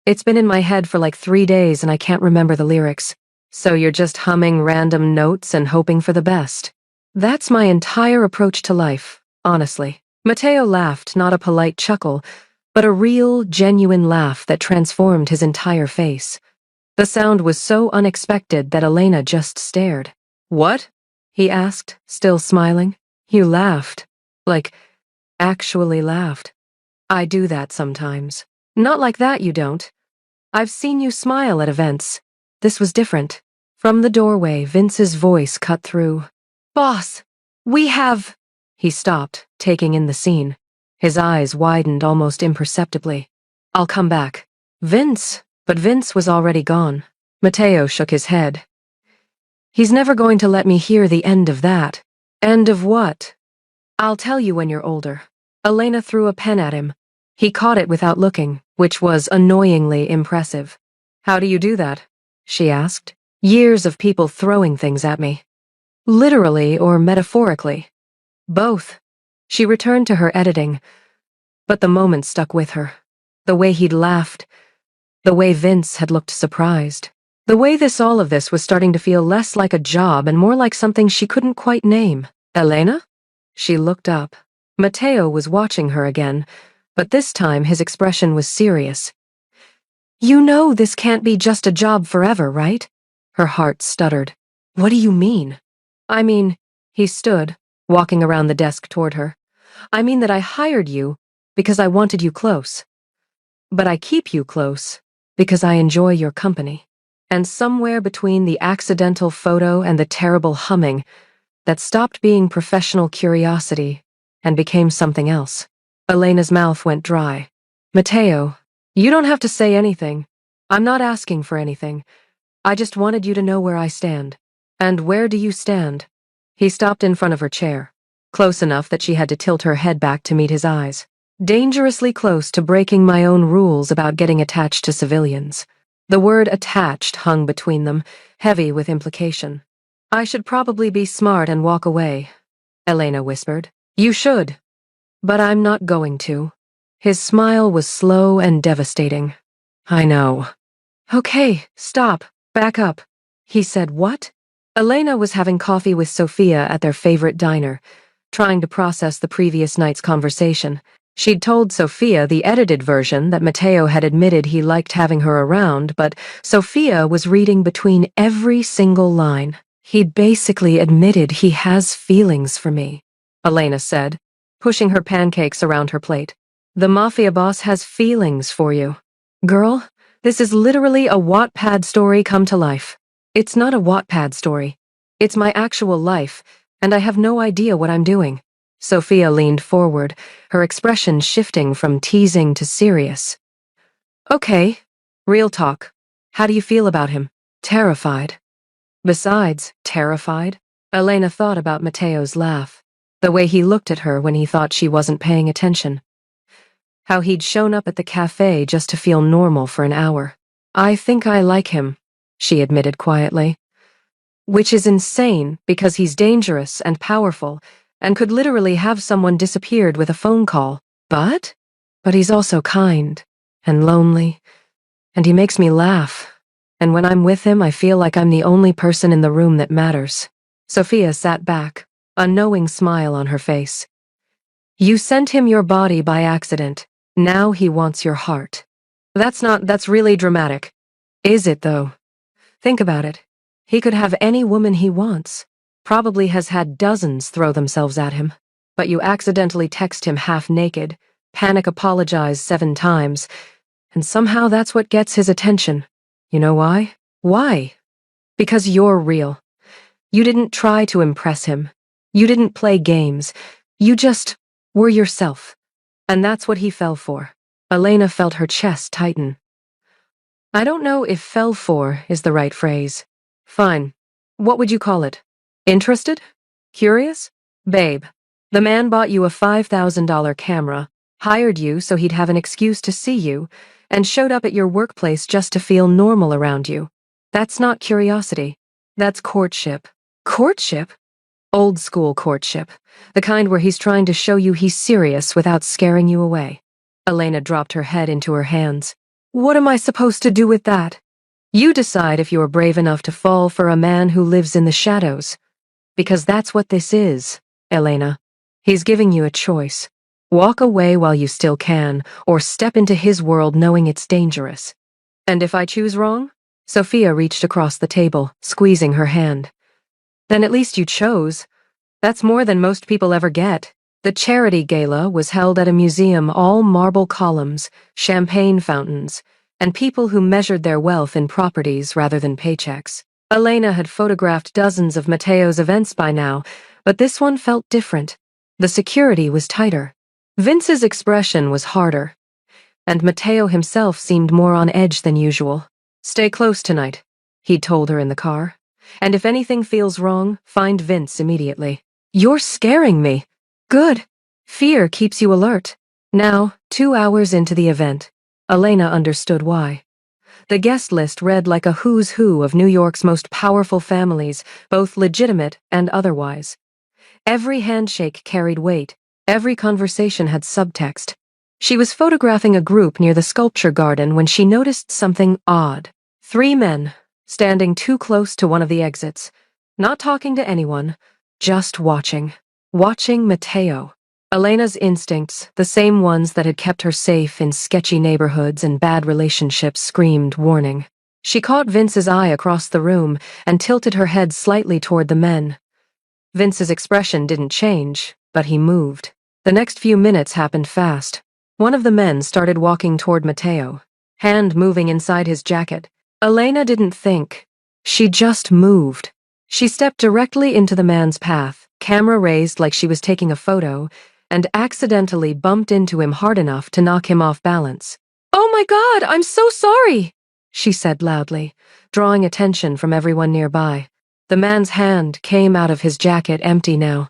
It's been in my head for like 3 days and I can't remember the lyrics. So you're just humming random notes and hoping for the best. That's my entire approach to life, honestly. Mateo laughed, not a polite chuckle, but a real, genuine laugh that transformed his entire face. The sound was so unexpected that Elena just stared. What? He asked, still smiling. You laughed. Like, actually laughed. I do that sometimes. Not like that, you don't. I've seen you smile at events. This was different. From the doorway, Vince's voice cut through. Boss, we have... He stopped, taking in the scene. His eyes widened almost imperceptibly. I'll come back. Vince, but Vince was already gone. Mateo shook his head. He's never going to let me hear the end of that. End of what? I'll tell you when you're older. Elena threw a pen at him. He caught it without looking, which was annoyingly impressive. How do you do that? She asked. Years of people throwing things at me. Literally or metaphorically? Both. She returned to her editing, but the moment stuck with her. The way he'd laughed, the way Vince had looked surprised, the way all of this was starting to feel less like a job and more like something she couldn't quite name. Elena? She looked up. Mateo was watching her again, but this time his expression was serious. You know this can't be just a job forever, right? Her heart stuttered. What do you mean? I mean, he stood, walking around the desk toward her. I mean that I hired you because I wanted you close. But I keep you close because I enjoy your company. And somewhere between the accidental photo and the terrible humming, that stopped being professional curiosity and became something else. Elena's mouth went dry. Mateo, you don't have to say anything. I'm not asking for anything. I just wanted you to know where I stand. And where do you stand? He stopped in front of her chair, close enough that she had to tilt her head back to meet his eyes. Dangerously close to breaking my own rules about getting attached to civilians. The word attached hung between them, heavy with implication. I should probably be smart and walk away, Elena whispered. You should. But I'm not going to. His smile was slow and devastating. I know. Okay, stop. Back up. He said what? Elena was having coffee with Sophia at their favorite diner, trying to process the previous night's conversation. She'd told Sophia the edited version that Mateo had admitted he liked having her around, but Sophia was reading between every single line. He'd basically admitted he has feelings for me, Elena said, pushing her pancakes around her plate. The mafia boss has feelings for you. Girl, this is literally a Wattpad story come to life. It's not a Wattpad story. It's my actual life, and I have no idea what I'm doing. Sophia leaned forward, her expression shifting from teasing to serious. Okay, real talk. How do you feel about him? Terrified. Besides, terrified? Elena thought about Mateo's laugh, the way he looked at her when he thought she wasn't paying attention. How he'd shown up at the cafe just to feel normal for an hour. I think I like him, she admitted quietly. Which is insane because he's dangerous and powerful and could literally have someone disappeared with a phone call. But he's also kind and lonely, and he makes me laugh. And when I'm with him, I feel like I'm the only person in the room that matters. Sophia sat back, a knowing smile on her face. You sent him your body by accident. Now he wants your heart. That's really dramatic. Is it, though? Think about it. He could have any woman he wants. Probably has had dozens throw themselves at him. But you accidentally text him half naked, panic apologize 7 times, and somehow that's what gets his attention. You know why? Why? Because you're real. You didn't try to impress him. You didn't play games. You just were yourself. And that's what he fell for. Elena felt her chest tighten. I don't know if fell for is the right phrase. Fine. What would you call it? Interested? Curious? Babe, the man bought you a $5,000 camera, hired you so he'd have an excuse to see you, and showed up at your workplace just to feel normal around you. That's not curiosity. That's courtship. Courtship? Old school courtship. The kind where he's trying to show you he's serious without scaring you away. Elena dropped her head into her hands. What am I supposed to do with that? You decide if you're brave enough to fall for a man who lives in the shadows. Because that's what this is, Elena. He's giving you a choice. Walk away while you still can, or step into his world knowing it's dangerous. And if I choose wrong? Sophia reached across the table, squeezing her hand. Then at least you chose. That's more than most people ever get. The charity gala was held at a museum, all marble columns, champagne fountains, and people who measured their wealth in properties rather than paychecks. Elena had photographed dozens of Matteo's events by now, but this one felt different. The security was tighter. Vince's expression was harder, and Matteo himself seemed more on edge than usual. Stay close tonight, he'd told her in the car. And if anything feels wrong, find Vince immediately. You're scaring me. Good. Fear keeps you alert. Now, 2 hours into the event, Elena understood why. The guest list read like a who's who of New York's most powerful families, both legitimate and otherwise. Every handshake carried weight. Every conversation had subtext. She was photographing a group near the sculpture garden when she noticed something odd. 3 men, standing too close to one of the exits, not talking to anyone, just watching. Watching Matteo. Elena's instincts, the same ones that had kept her safe in sketchy neighborhoods and bad relationships, screamed warning. She caught Vince's eye across the room and tilted her head slightly toward the men. Vince's expression didn't change, but he moved. The next few minutes happened fast. One of the men started walking toward Matteo, hand moving inside his jacket. Elena didn't think. She just moved. She stepped directly into the man's path, camera raised like she was taking a photo, and accidentally bumped into him hard enough to knock him off balance. "Oh my God, I'm so sorry," she said loudly, drawing attention from everyone nearby. The man's hand came out of his jacket empty now,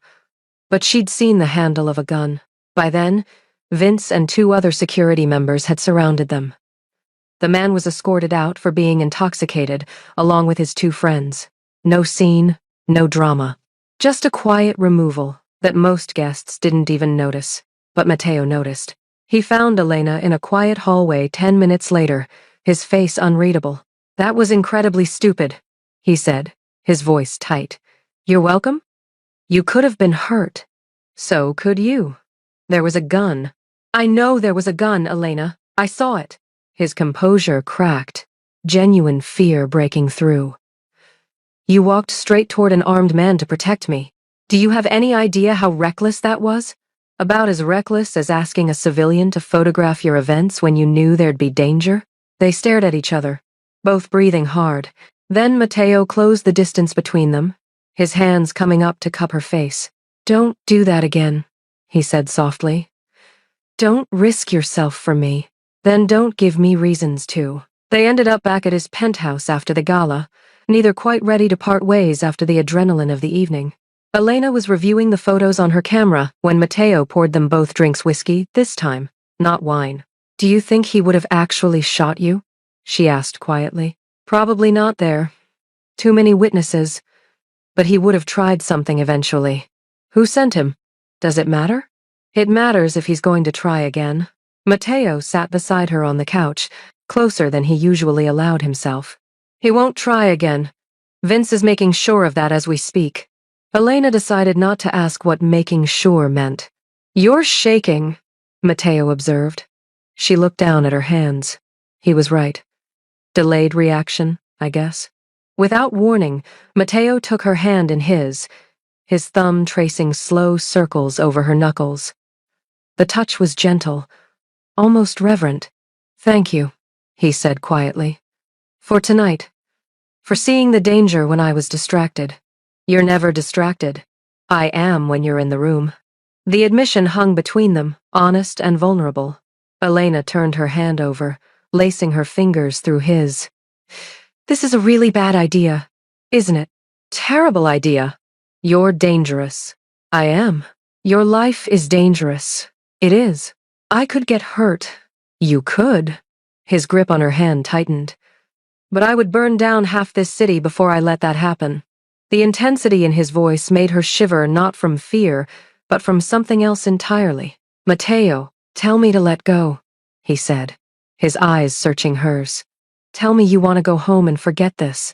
but she'd seen the handle of a gun. By then, Vince and 2 other security members had surrounded them. The man was escorted out for being intoxicated, along with his 2 friends. No scene, no drama. Just a quiet removal that most guests didn't even notice. But Matteo noticed. He found Elena in a quiet hallway 10 minutes later, his face unreadable. "That was incredibly stupid," he said, his voice tight. "You're welcome? You could have been hurt. So could you. There was a gun." "I know there was a gun, Elena. I saw it." His composure cracked, genuine fear breaking through. "You walked straight toward an armed man to protect me. Do you have any idea how reckless that was? About as reckless as asking a civilian to photograph your events when you knew there'd be danger?" They stared at each other, both breathing hard. Then Matteo closed the distance between them, his hands coming up to cup her face. "Don't do that again," he said softly. "Don't risk yourself for me. Then don't give me reasons to." They ended up back at his penthouse after the gala, neither quite ready to part ways after the adrenaline of the evening. Elena was reviewing the photos on her camera when Matteo poured them both drinks whiskey, this time, not wine. "Do you think he would have actually shot you?" she asked quietly. "Probably not there. Too many witnesses. But he would have tried something eventually. Who sent him? Does it matter?" "It matters if he's going to try again." Matteo sat beside her on the couch, closer than he usually allowed himself. "He won't try again. Vince is making sure of that as we speak." Elena decided not to ask what making sure meant. "You're shaking," Matteo observed. She looked down at her hands. He was right. Delayed reaction, I guess. Without warning, Matteo took her hand in his thumb tracing slow circles over her knuckles. The touch was gentle, almost reverent. "Thank you," he said quietly. "For tonight. For seeing the danger when I was distracted." You're never distracted. I am when you're in the room. The admission hung between them, honest and vulnerable. Elena turned her hand over, lacing her fingers through his. This is a really bad idea, isn't it? Terrible idea. You're dangerous. I am. Your life is dangerous. It is. I could get hurt. You could. His grip on her hand tightened. But I would burn down half this city before I let that happen. The intensity in his voice made her shiver not from fear, but from something else entirely. Mateo, tell me to let go, he said, his eyes searching hers. Tell me you want to go home and forget this.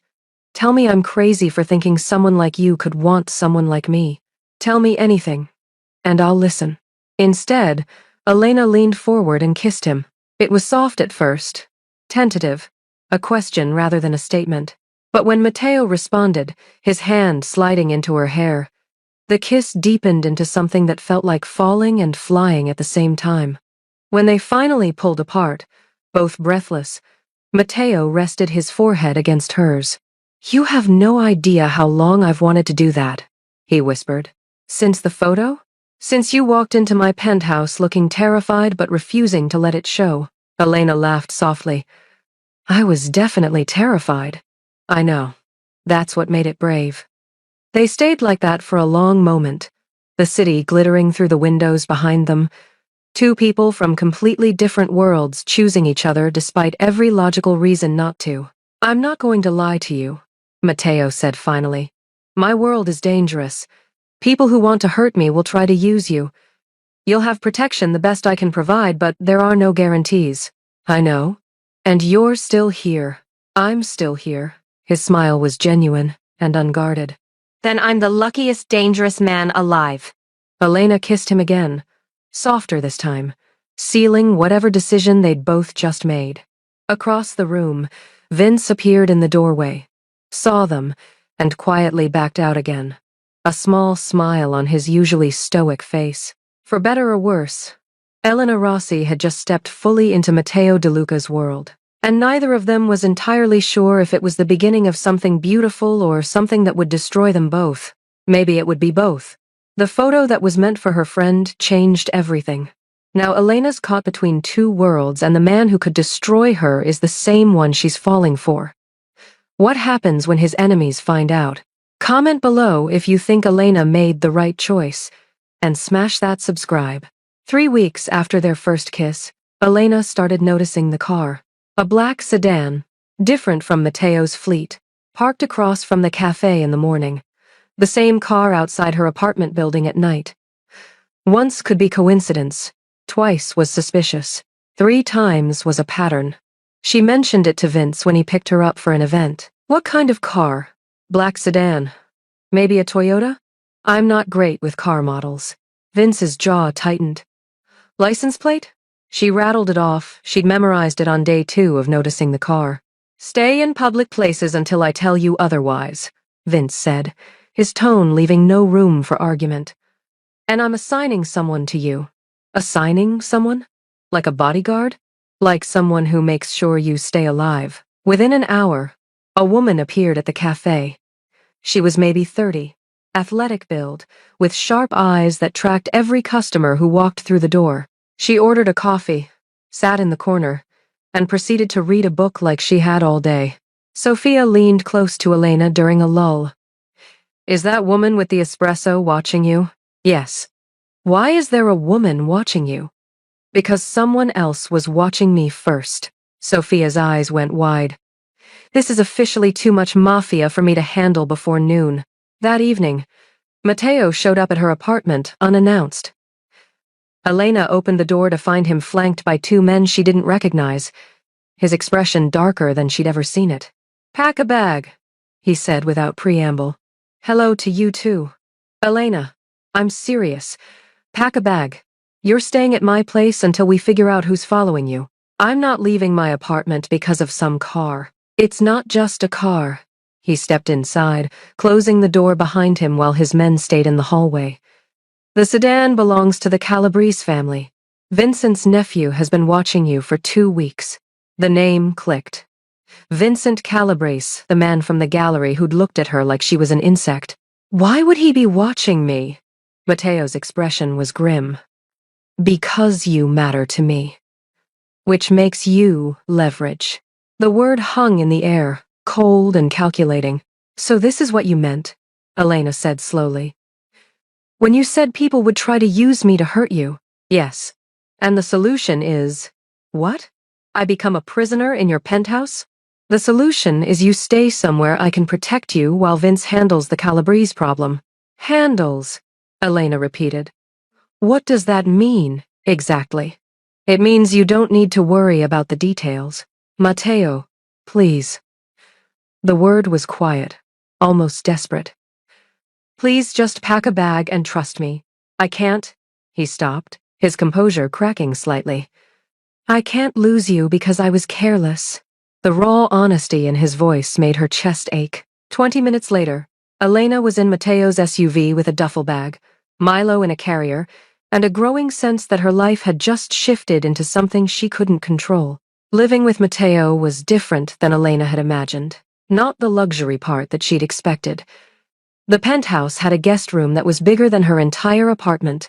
Tell me I'm crazy for thinking someone like you could want someone like me. Tell me anything, and I'll listen. Instead, Elena leaned forward and kissed him. It was soft at first, tentative, a question rather than a statement. But when Mateo responded, his hand sliding into her hair, the kiss deepened into something that felt like falling and flying at the same time. When they finally pulled apart, both breathless, Mateo rested his forehead against hers. You have no idea how long I've wanted to do that, he whispered. Since the photo? Since you walked into my penthouse looking terrified but refusing to let it show. Elena laughed softly. I was definitely terrified. I know. That's what made it brave. They stayed like that for a long moment, the city glittering through the windows behind them, two people from completely different worlds choosing each other despite every logical reason not to. I'm not going to lie to you, Mateo said finally. My world is dangerous. People who want to hurt me will try to use you. You'll have protection the best I can provide, but there are no guarantees. I know. And you're still here. I'm still here. His smile was genuine and unguarded. Then I'm the luckiest dangerous man alive. Elena kissed him again, softer this time, sealing whatever decision they'd both just made. Across the room, Vince appeared in the doorway, saw them, and quietly backed out again, a small smile on his usually stoic face. For better or worse, Elena Rossi had just stepped fully into Matteo De Luca's world. And neither of them was entirely sure if it was the beginning of something beautiful or something that would destroy them both. Maybe it would be both. The photo that was meant for her friend changed everything. Now Elena's caught between two worlds, and the man who could destroy her is the same one she's falling for. What happens when his enemies find out? Comment below if you think Elena made the right choice, and smash that subscribe. 3 weeks after their first kiss, Elena started noticing the car. A black sedan, different from Matteo's fleet, parked across from the cafe in the morning. The same car outside her apartment building at night. Once could be coincidence, twice was suspicious, 3 times was a pattern. She mentioned it to Vince when he picked her up for an event. What kind of car? Black sedan. Maybe a Toyota? I'm not great with car models. Vince's jaw tightened. License plate? She rattled it off. She'd memorized it on day 2 of noticing the car. Stay in public places until I tell you otherwise, Vince said, his tone leaving no room for argument. And I'm assigning someone to you. Assigning someone? Like a bodyguard? Like someone who makes sure you stay alive. Within an hour, a woman appeared at the cafe. She was maybe 30, athletic build, with sharp eyes that tracked every customer who walked through the door. She ordered a coffee, sat in the corner, and proceeded to read a book like she had all day. Sophia leaned close to Elena during a lull. Is that woman with the espresso watching you? Yes. Why is there a woman watching you? Because someone else was watching me first. Sophia's eyes went wide. This is officially too much mafia for me to handle before noon. That evening, Matteo showed up at her apartment unannounced. Elena opened the door to find him flanked by 2 men she didn't recognize, his expression darker than she'd ever seen it. Pack a bag, he said without preamble. Hello to you too. Elena, I'm serious. Pack a bag. You're staying at my place until we figure out who's following you. I'm not leaving my apartment because of some car. It's not just a car. He stepped inside, closing the door behind him while his men stayed in the hallway. The sedan belongs to the Calabrese family. Vincent's nephew has been watching you for 2 weeks. The name clicked. Vincent Calabrese, the man from the gallery who'd looked at her like she was an insect. Why would he be watching me? Mateo's expression was grim. Because you matter to me. Which makes you leverage. The word hung in the air, cold and calculating. So this is what you meant, Elena said slowly. When you said people would try to use me to hurt you. Yes. And the solution is… What? I become a prisoner in your penthouse? The solution is you stay somewhere I can protect you while Vince handles the Calabrese problem. Handles, Elena repeated. What does that mean, exactly? It means you don't need to worry about the details. Mateo, please. The word was quiet, almost desperate. Please just pack a bag and trust me. I can't… He stopped, his composure cracking slightly. I can't lose you because I was careless. The raw honesty in his voice made her chest ache. 20 minutes later, Elena was in Mateo's SUV with a duffel bag, Milo in a carrier, and a growing sense that her life had just shifted into something she couldn't control. Living with Mateo was different than Elena had imagined. Not the luxury part that she'd expected. The penthouse had a guest room that was bigger than her entire apartment,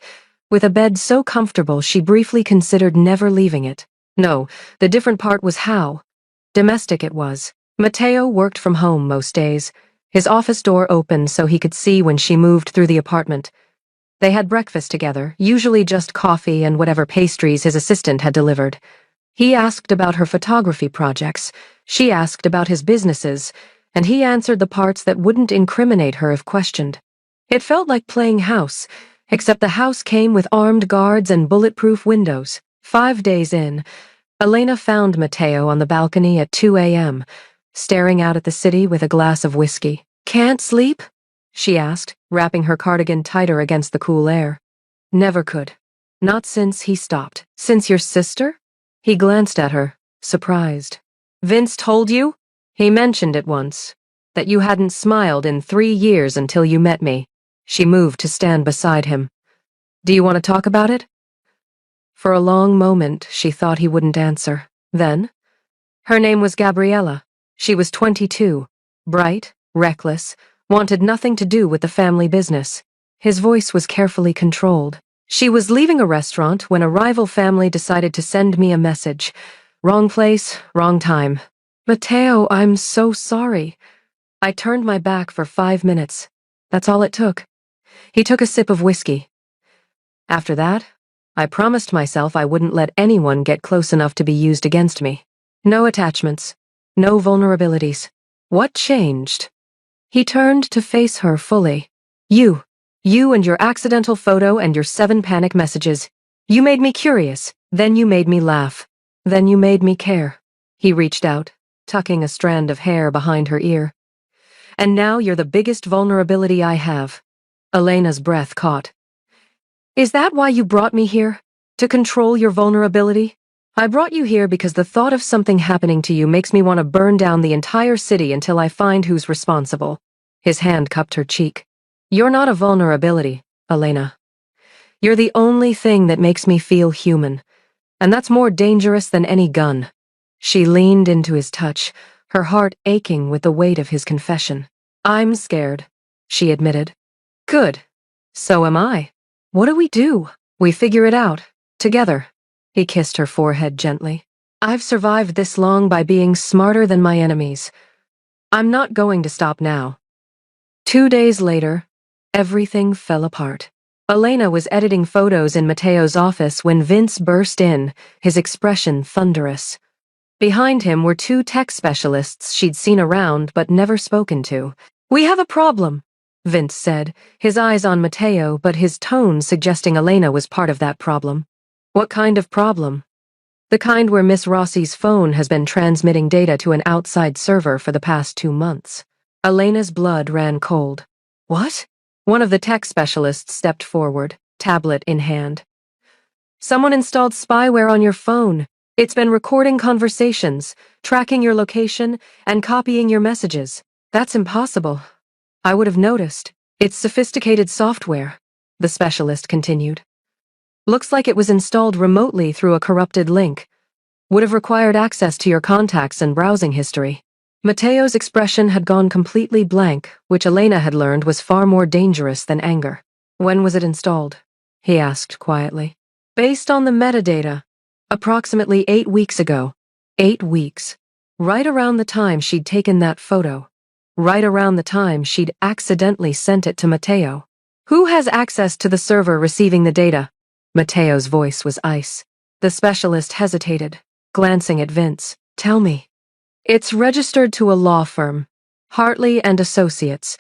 with a bed so comfortable she briefly considered never leaving it. No, the different part was how domestic it was. Mateo worked from home most days, his office door open so he could see when she moved through the apartment. They had breakfast together, usually just coffee and whatever pastries his assistant had delivered. He asked about her photography projects, she asked about his businesses, and he answered the parts that wouldn't incriminate her if questioned. It felt like playing house, except the house came with armed guards and bulletproof windows. 5 days in, Elena found Mateo on the balcony at 2 a.m., staring out at the city with a glass of whiskey. Can't sleep? She asked, wrapping her cardigan tighter against the cool air. Never could. Not since he stopped. Since your sister? He glanced at her, surprised. Vince told you? He mentioned it once. That you hadn't smiled in 3 years until you met me. She moved to stand beside him. Do you want to talk about it? For a long moment, she thought he wouldn't answer. Then? Her name was Gabriella. She was 22, bright, reckless, wanted nothing to do with the family business. His voice was carefully controlled. She was leaving a restaurant when a rival family decided to send me a message. Wrong place, wrong time. Mateo, I'm so sorry. I turned my back for 5 minutes. That's all it took. He took a sip of whiskey. After that, I promised myself I wouldn't let anyone get close enough to be used against me. No attachments. No vulnerabilities. What changed? He turned to face her fully. You and your accidental photo and your 7 panic messages. You made me curious, then you made me laugh. Then you made me care. He reached out, tucking a strand of hair behind her ear. And now you're the biggest vulnerability I have. Elena's breath caught. Is that why you brought me here? To control your vulnerability? I brought you here because the thought of something happening to you makes me want to burn down the entire city until I find who's responsible. His hand cupped her cheek. You're not a vulnerability, Elena. You're the only thing that makes me feel human, and that's more dangerous than any gun. She leaned into his touch, her heart aching with the weight of his confession. I'm scared, she admitted. Good. So am I. What do we do? We figure it out. Together. He kissed her forehead gently. I've survived this long by being smarter than my enemies. I'm not going to stop now. 2 days later, everything fell apart. Elena was editing photos in Mateo's office when Vince burst in, his expression thunderous. Behind him were 2 tech specialists she'd seen around but never spoken to. We have a problem, Vince said, his eyes on Mateo but his tone suggesting Elena was part of that problem. What kind of problem? The kind where Miss Rossi's phone has been transmitting data to an outside server for the past 2 months. Elena's blood ran cold. What? One of the tech specialists stepped forward, tablet in hand. Someone installed spyware on your phone. It's been recording conversations, tracking your location, and copying your messages. That's impossible. I would have noticed. It's sophisticated software, the specialist continued. Looks like it was installed remotely through a corrupted link. Would have required access to your contacts and browsing history. Mateo's expression had gone completely blank, which Elena had learned was far more dangerous than anger. When was it installed? He asked quietly. Based on the metadata. Approximately 8 weeks ago. 8 weeks. Right around the time she'd taken that photo. Right around the time she'd accidentally sent it to Mateo. Who has access to the server receiving the data? Mateo's voice was ice. The specialist hesitated, glancing at Vince. Tell me. It's registered to a law firm. Hartley and Associates.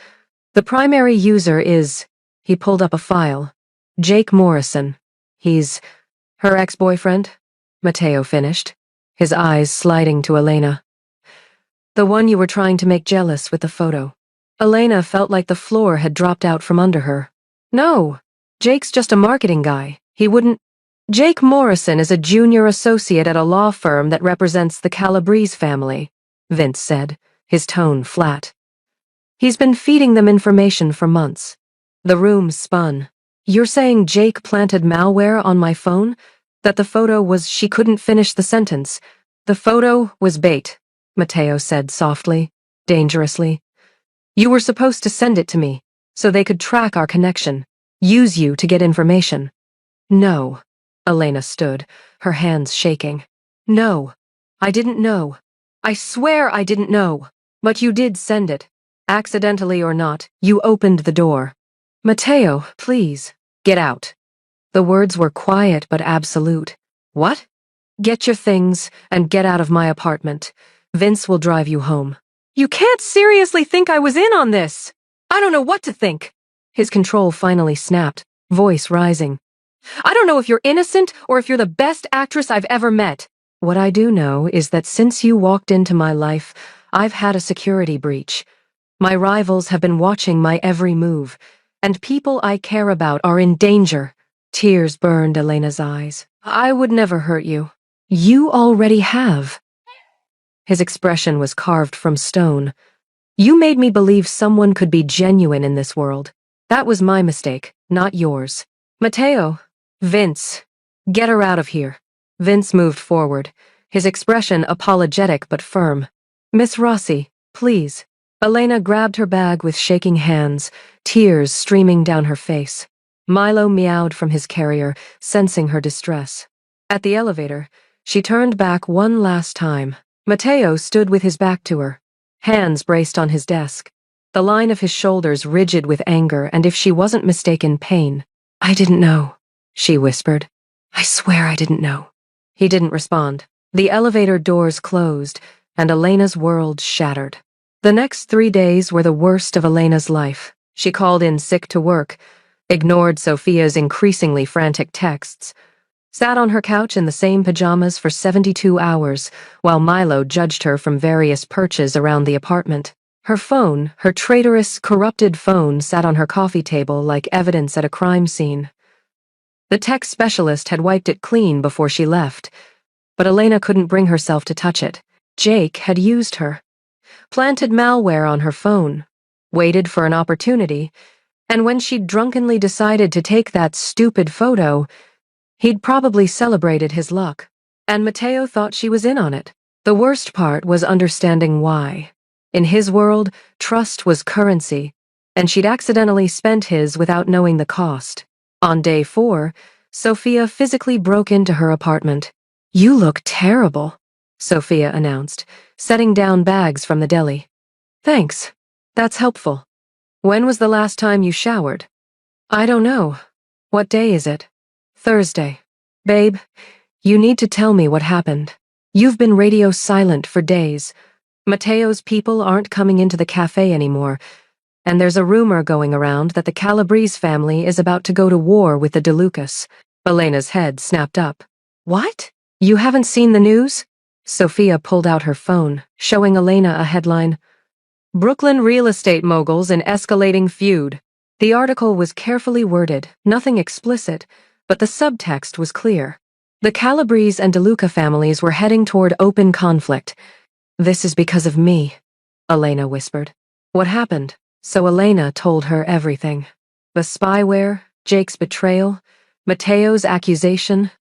The primary user is... He pulled up a file. Jake Morrison. He's... Her ex-boyfriend? Mateo finished, his eyes sliding to Elena. The one you were trying to make jealous with the photo. Elena felt like the floor had dropped out from under her. No, Jake's just a marketing guy. He wouldn't... Jake Morrison is a junior associate at a law firm that represents the Calabrese family, Vince said, his tone flat. He's been feeding them information for months. The room spun. You're saying Jake planted malware on my phone? That the photo was... She couldn't finish the sentence. The photo was bait, Mateo said softly, dangerously. You were supposed to send it to me, so they could track our connection, use you to get information. No. Elena stood, her hands shaking. No, I didn't know. I swear I didn't know. But you did send it. Accidentally or not, you opened the door. Mateo, please, get out. The words were quiet but absolute. What? Get your things and get out of my apartment. Vince will drive you home. You can't seriously think I was in on this. I don't know what to think. His control finally snapped, voice rising. I don't know if you're innocent or if you're the best actress I've ever met. What I do know is that since you walked into my life, I've had a security breach. My rivals have been watching my every move, and people I care about are in danger. Tears burned Elena's eyes. I would never hurt you. You already have. His expression was carved from stone. You made me believe someone could be genuine in this world. That was my mistake, not yours. Mateo. Vince. Get her out of here. Vince moved forward, his expression apologetic but firm. Miss Rossi, please. Elena grabbed her bag with shaking hands, tears streaming down her face. Milo meowed from his carrier, sensing her distress. At the elevator, she turned back one last time. Mateo stood with his back to her, hands braced on his desk, the line of his shoulders rigid with anger and, if she wasn't mistaken, pain. I didn't know, she whispered. I swear I didn't know. He didn't respond. The elevator doors closed, and Elena's world shattered. The next 3 days were the worst of Elena's life. She called in sick to work, ignored Sophia's increasingly frantic texts, sat on her couch in the same pajamas for 72 hours, while Milo judged her from various perches around the apartment. Her phone, her traitorous, corrupted phone, sat on her coffee table like evidence at a crime scene. The tech specialist had wiped it clean before she left, but Elena couldn't bring herself to touch it. Jake had used her, planted malware on her phone, waited for an opportunity, and when she'd drunkenly decided to take that stupid photo, he'd probably celebrated his luck. And Mateo thought she was in on it. The worst part was understanding why. In his world, trust was currency, and she'd accidentally spent his without knowing the cost. On day 4, Sophia physically broke into her apartment. You look terrible, Sophia announced, setting down bags from the deli. Thanks. That's helpful. When was the last time you showered? I don't know. What day is it? Thursday. Babe, you need to tell me what happened. You've been radio silent for days. Mateo's people aren't coming into the cafe anymore, and there's a rumor going around that the Calabrese family is about to go to war with the DeLucas. Elena's head snapped up. What? You haven't seen the news? Sophia pulled out her phone, showing Elena a headline. Brooklyn real estate moguls in escalating feud. The article was carefully worded, nothing explicit, but the subtext was clear. The Calabrese and DeLuca families were heading toward open conflict. This is because of me, Elena whispered. What happened? So Elena told her everything. The spyware, Jake's betrayal, Mateo's accusation,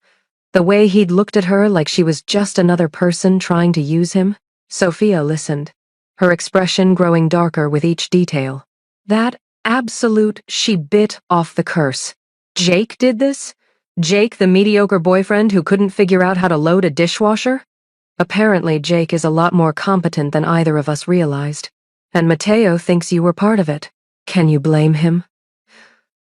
the way he'd looked at her like she was just another person trying to use him. Sophia listened, her expression growing darker with each detail. That absolute she bit off the curse. Jake did this? Jake, the mediocre boyfriend who couldn't figure out how to load a dishwasher? Apparently, Jake is a lot more competent than either of us realized. And Mateo thinks you were part of it. Can you blame him?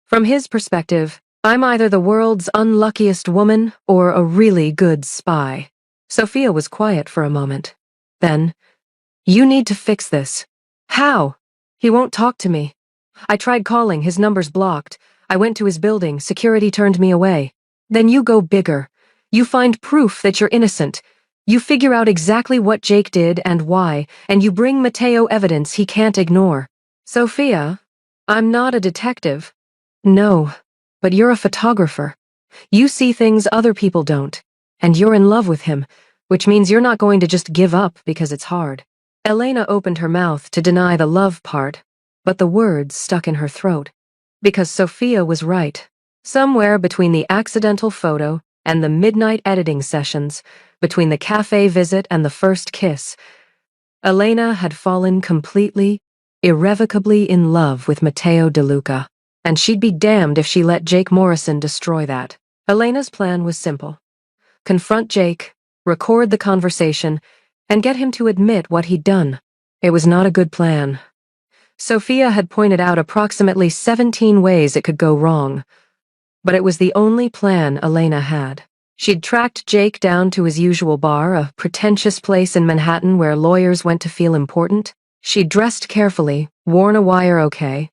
From his perspective, I'm either the world's unluckiest woman or a really good spy. Sophia was quiet for a moment. Then, you need to fix this. How? He won't talk to me. I tried calling, his number's blocked. I went to his building, security turned me away. Then you go bigger. You find proof that you're innocent. You figure out exactly what Jake did and why, and you bring Mateo evidence he can't ignore. Sophia, I'm not a detective. No, but you're a photographer. You see things other people don't, and you're in love with him, which means you're not going to just give up because it's hard. Elena opened her mouth to deny the love part, but the words stuck in her throat. Because Sophia was right. Somewhere between the accidental photo and the midnight editing sessions, between the cafe visit and the first kiss, Elena had fallen completely, irrevocably in love with Mateo DeLuca, and she'd be damned if she let Jake Morrison destroy that. Elena's plan was simple. Confront Jake, record the conversation, and get him to admit what he'd done. It was not a good plan. Sophia had pointed out approximately 17 ways it could go wrong, but it was the only plan Elena had. She'd tracked Jake down to his usual bar, a pretentious place in Manhattan where lawyers went to feel important. She'd dressed carefully, worn a wire okay.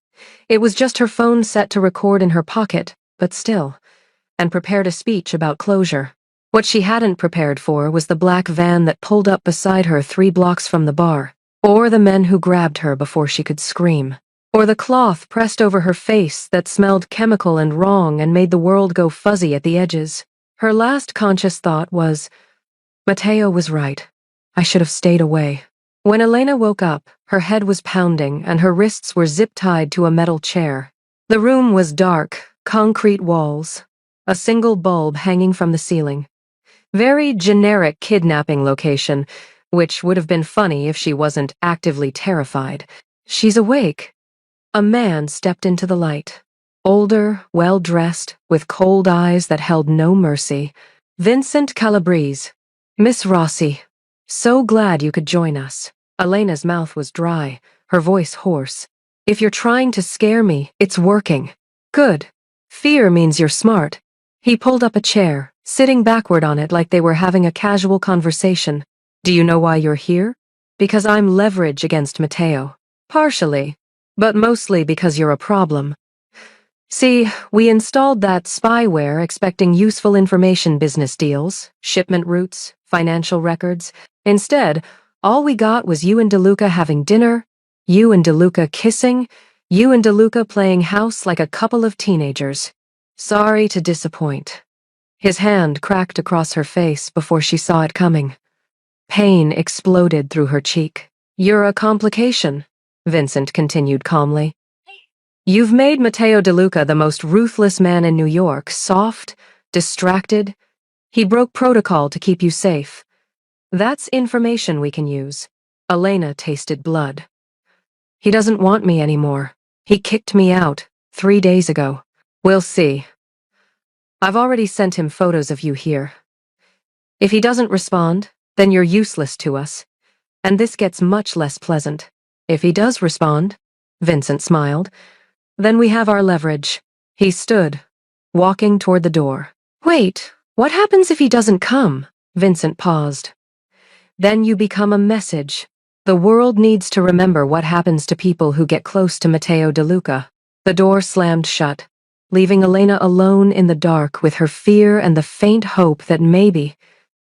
It was just her phone set to record in her pocket, but still, and prepared a speech about closure. What she hadn't prepared for was the black van that pulled up beside her 3 blocks from the bar, or the men who grabbed her before she could scream, or the cloth pressed over her face that smelled chemical and wrong and made the world go fuzzy at the edges. Her last conscious thought was, Mateo was right. I should have stayed away. When Elena woke up, her head was pounding and her wrists were zip-tied to a metal chair. The room was dark, concrete walls, a single bulb hanging from the ceiling. Very generic kidnapping location, which would have been funny if she wasn't actively terrified. She's awake. A man stepped into the light. Older, well-dressed, with cold eyes that held no mercy. Vincent Calabrese. Miss Rossi. So glad you could join us. Elena's mouth was dry, her voice hoarse. If you're trying to scare me, it's working. Good. Fear means you're smart. He pulled up a chair, sitting backward on it like they were having a casual conversation. Do you know why you're here? Because I'm leverage against Mateo. Partially, but mostly because you're a problem. See, we installed that spyware expecting useful information business deals, shipment routes, financial records. Instead, all we got was you and DeLuca having dinner, you and DeLuca kissing, you and DeLuca playing house like a couple of teenagers. Sorry to disappoint. His hand cracked across her face before she saw it coming. Pain exploded through her cheek. You're a complication, Vincent continued calmly. You've made Mateo DeLuca the most ruthless man in New York, soft, distracted. He broke protocol to keep you safe. That's information we can use. Elena tasted blood. He doesn't want me anymore. He kicked me out 3 days ago. We'll see. I've already sent him photos of you here. If he doesn't respond, then you're useless to us. And this gets much less pleasant. If he does respond, Vincent smiled, then we have our leverage. He stood, walking toward the door. Wait, what happens if he doesn't come? Vincent paused. Then you become a message. The world needs to remember what happens to people who get close to Mateo DeLuca. The door slammed shut, leaving Elena alone in the dark with her fear and the faint hope that maybe,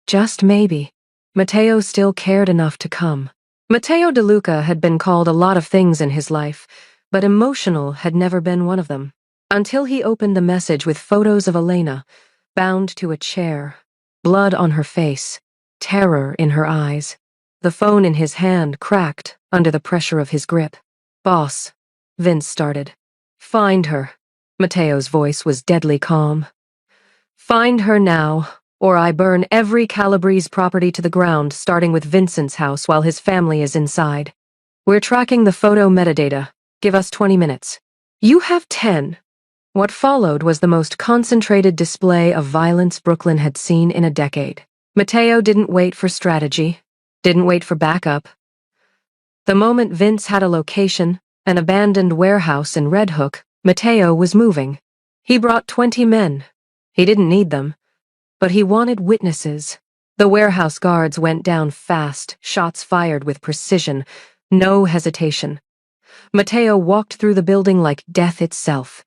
just maybe, Mateo still cared enough to come. Mateo DeLuca had been called a lot of things in his life, but emotional had never been one of them. Until he opened the message with photos of Elena, bound to a chair, blood on her face, terror in her eyes. The phone in his hand cracked under the pressure of his grip. Boss, Vince started. Find her. Mateo's voice was deadly calm. Find her now, or I burn every Calabrese property to the ground, starting with Vincent's house while his family is inside. We're tracking the photo metadata. Give us 20 minutes. You have 10. What followed was the most concentrated display of violence Brooklyn had seen in a decade. Mateo didn't wait for strategy, didn't wait for backup. The moment Vince had a location, an abandoned warehouse in Red Hook, Mateo was moving. He brought 20 men. He didn't need them, but he wanted witnesses. The warehouse guards went down fast, shots fired with precision, no hesitation. Mateo walked through the building like death itself,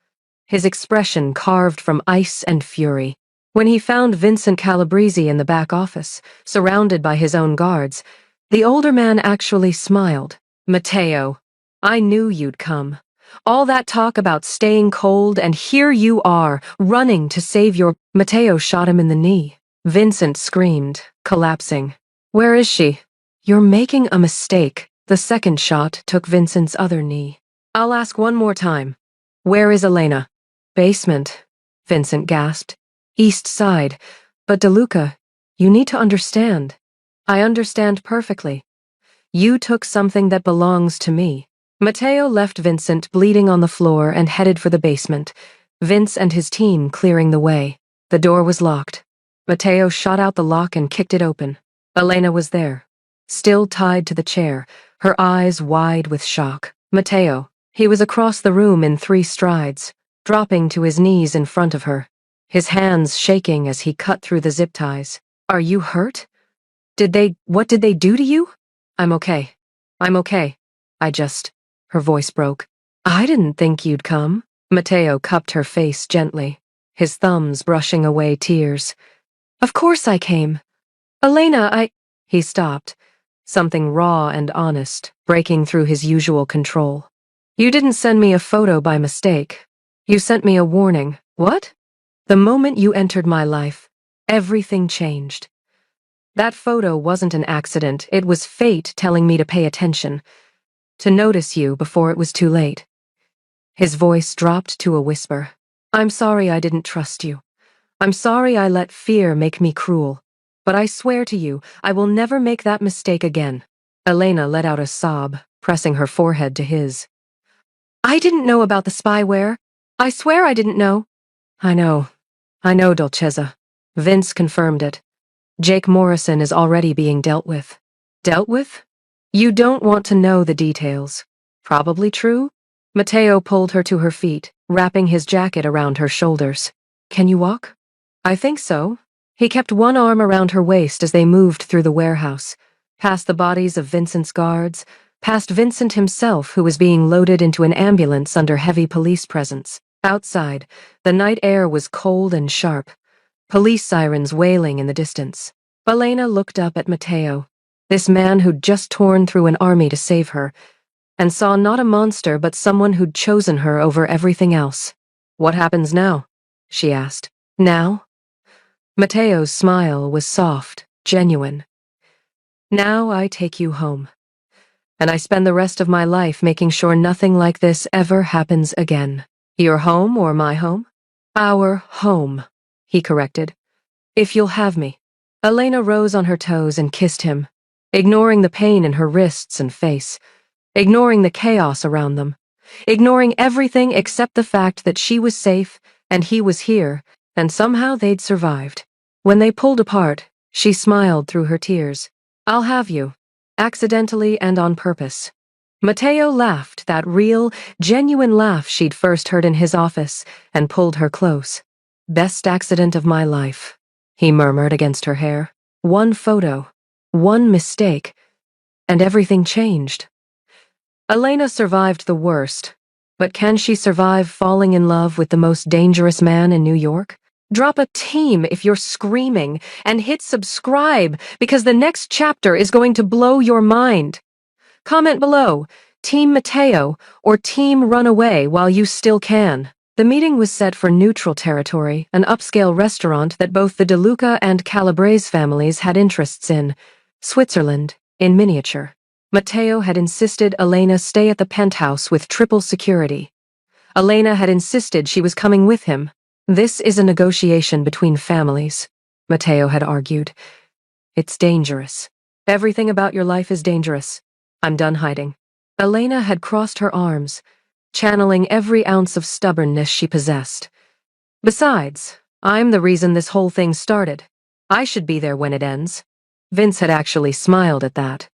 his expression carved from ice and fury. When he found Vincent Calabrese in the back office, surrounded by his own guards, the older man actually smiled. Mateo, I knew you'd come. All that talk about staying cold, and here you are, running to save your— Mateo shot him in the knee. Vincent screamed, collapsing. Where is she? You're making a mistake. The second shot took Vincent's other knee. I'll ask one more time. Where is Elena? Basement, Vincent gasped. East side. But DeLuca, you need to understand. I understand perfectly. You took something that belongs to me. Mateo left Vincent bleeding on the floor and headed for the basement, Vince and his team clearing the way. The door was locked. Mateo shot out the lock and kicked it open. Elena was there, still tied to the chair, her eyes wide with shock. Mateo. He was across the room in 3 strides, dropping to his knees in front of her, his hands shaking as he cut through the zip ties. Are you hurt? What did they do to you? I'm okay. I'm okay. Her voice broke. I didn't think you'd come. Mateo cupped her face gently, his thumbs brushing away tears. Of course I came. Elena, He stopped, something raw and honest, breaking through his usual control. You didn't send me a photo by mistake. You sent me a warning. What? The moment you entered my life, everything changed. That photo wasn't an accident, it was fate telling me to pay attention, to notice you before it was too late. His voice dropped to a whisper. I'm sorry I didn't trust you. I'm sorry I let fear make me cruel. But I swear to you, I will never make that mistake again. Elena let out a sob, pressing her forehead to his. I didn't know about the spyware. I swear I didn't know. I know, Dolcezza. Vince confirmed it. Jake Morrison is already being dealt with. Dealt with? You don't want to know the details. Probably true? Mateo pulled her to her feet, wrapping his jacket around her shoulders. Can you walk? I think so. He kept one arm around her waist as they moved through the warehouse, past the bodies of Vincent's guards, past Vincent himself, who was being loaded into an ambulance under heavy police presence. Outside, the night air was cold and sharp, police sirens wailing in the distance. Elena looked up at Mateo, this man who'd just torn through an army to save her, and saw not a monster but someone who'd chosen her over everything else. What happens now? She asked. Now? Mateo's smile was soft, genuine. Now I take you home. And I spend the rest of my life making sure nothing like this ever happens again. Your home or my home? Our home, he corrected. If you'll have me. Elena rose on her toes and kissed him, ignoring the pain in her wrists and face, ignoring the chaos around them, ignoring everything except the fact that she was safe and he was here, and somehow they'd survived. When they pulled apart, she smiled through her tears. I'll have you, accidentally and on purpose. Mateo laughed, that real, genuine laugh she'd first heard in his office, and pulled her close. Best accident of my life, he murmured against her hair. One photo, one mistake, and everything changed. Elena survived the worst, but can she survive falling in love with the most dangerous man in New York? Drop a team if you're screaming, and hit subscribe, because the next chapter is going to blow your mind. Comment below, Team Mateo or Team Run Away while you still can. The meeting was set for neutral territory, an upscale restaurant that both the DeLuca and Calabrese families had interests in. Switzerland, in miniature. Mateo had insisted Elena stay at the penthouse with triple security. Elena had insisted she was coming with him. This is a negotiation between families, Mateo had argued. It's dangerous. Everything about your life is dangerous. I'm done hiding. Elena had crossed her arms, channeling every ounce of stubbornness she possessed. Besides, I'm the reason this whole thing started. I should be there when it ends. Vince had actually smiled at that.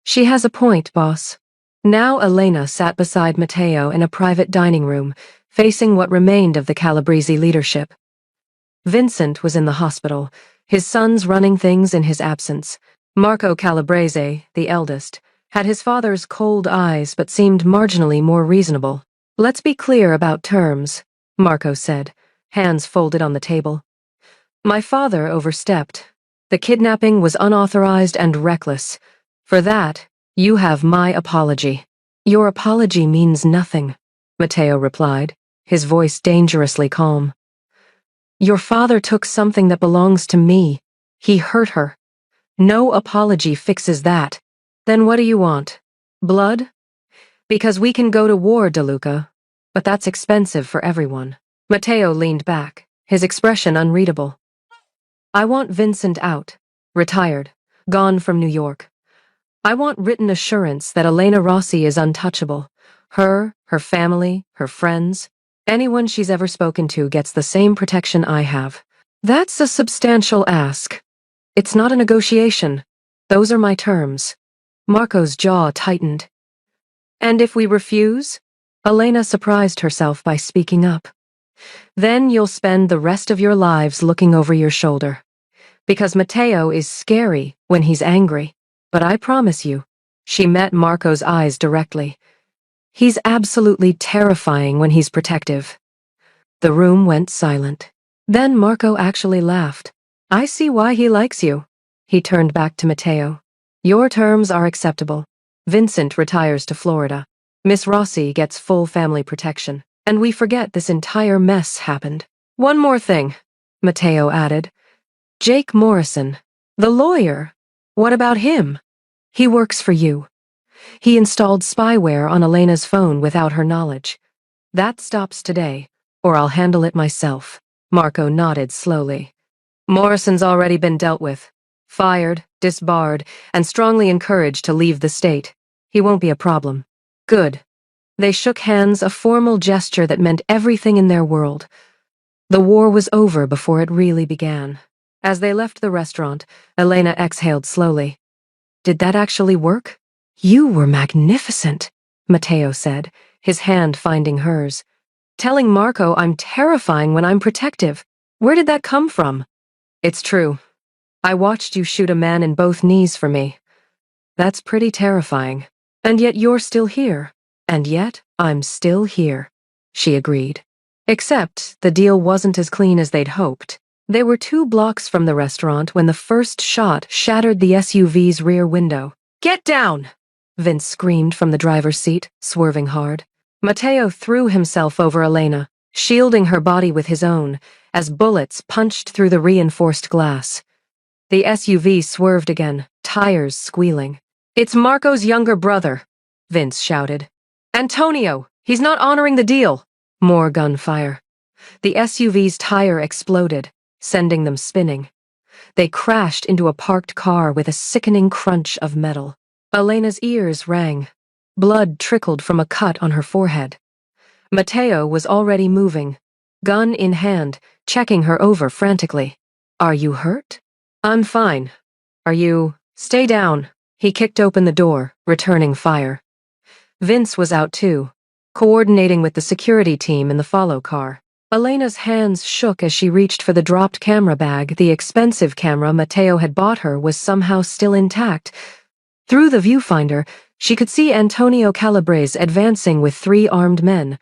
She has a point, boss. Now Elena sat beside Matteo in a private dining room, facing what remained of the Calabrese leadership. Vincent was in the hospital, his sons running things in his absence. Marco Calabrese, the eldest, had his father's cold eyes but seemed marginally more reasonable. Let's be clear about terms, Marco said, hands folded on the table. My father overstepped. The kidnapping was unauthorized and reckless. For that, you have my apology. Your apology means nothing, Matteo replied, his voice dangerously calm. Your father took something that belongs to me. He hurt her. No apology fixes that. Then what do you want? Blood? Because we can go to war, DeLuca, but that's expensive for everyone. Matteo leaned back, his expression unreadable. I want Vincent out, retired, gone from New York. I want written assurance that Elena Rossi is untouchable. Her family, her friends, anyone she's ever spoken to gets the same protection I have. That's a substantial ask. It's not a negotiation. Those are my terms. Marco's jaw tightened. And if we refuse? Elena surprised herself by speaking up. Then you'll spend the rest of your lives looking over your shoulder. Because Matteo is scary when he's angry. But I promise you, she met Marco's eyes directly. He's absolutely terrifying when he's protective. The room went silent. Then Marco actually laughed. I see why he likes you. He turned back to Matteo. Your terms are acceptable. Vincent retires to Florida. Miss Rossi gets full family protection. And we forget this entire mess happened. One more thing, Matteo added. Jake Morrison, the lawyer. What about him? He works for you. He installed spyware on Elena's phone without her knowledge. That stops today, or I'll handle it myself. Marco nodded slowly. Morrison's already been dealt with. Fired, disbarred, and strongly encouraged to leave the state. He won't be a problem. Good. They shook hands, a formal gesture that meant everything in their world. The war was over before it really began. As they left the restaurant, Elena exhaled slowly. Did that actually work? You were magnificent, Matteo said, his hand finding hers. Telling Marco I'm terrifying when I'm protective. Where did that come from? It's true. I watched you shoot a man in both knees for me. That's pretty terrifying. And yet you're still here. And yet I'm still here, she agreed. Except the deal wasn't as clean as they'd hoped. They were 2 blocks from the restaurant when the first shot shattered the SUV's rear window. Get down! Vince screamed from the driver's seat, swerving hard. Matteo threw himself over Elena, shielding her body with his own, as bullets punched through the reinforced glass. The SUV swerved again, tires squealing. It's Marco's younger brother, Vince shouted. Antonio, he's not honoring the deal. More gunfire. The SUV's tire exploded, sending them spinning. They crashed into a parked car with a sickening crunch of metal. Elena's ears rang. Blood trickled from a cut on her forehead. Matteo was already moving, gun in hand, checking her over frantically. Are you hurt? I'm fine. Are you? Stay down. He kicked open the door, returning fire. Vince was out too, coordinating with the security team in the follow car. Elena's hands shook as she reached for the dropped camera bag. The expensive camera Matteo had bought her was somehow still intact. Through the viewfinder, she could see Antonio Calabrese advancing with 3 armed men.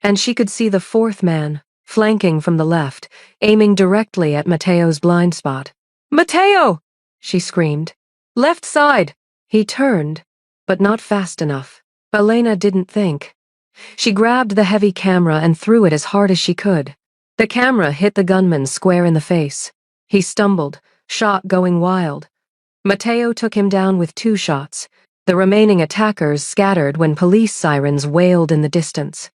And she could see the 4th man, flanking from the left, aiming directly at Matteo's blind spot. Matteo! She screamed. Left side! He turned, but not fast enough. Elena didn't think. She grabbed the heavy camera and threw it as hard as she could. The camera hit the gunman square in the face. He stumbled, shot going wild. Matteo took him down with 2 shots. The remaining attackers scattered when police sirens wailed in the distance.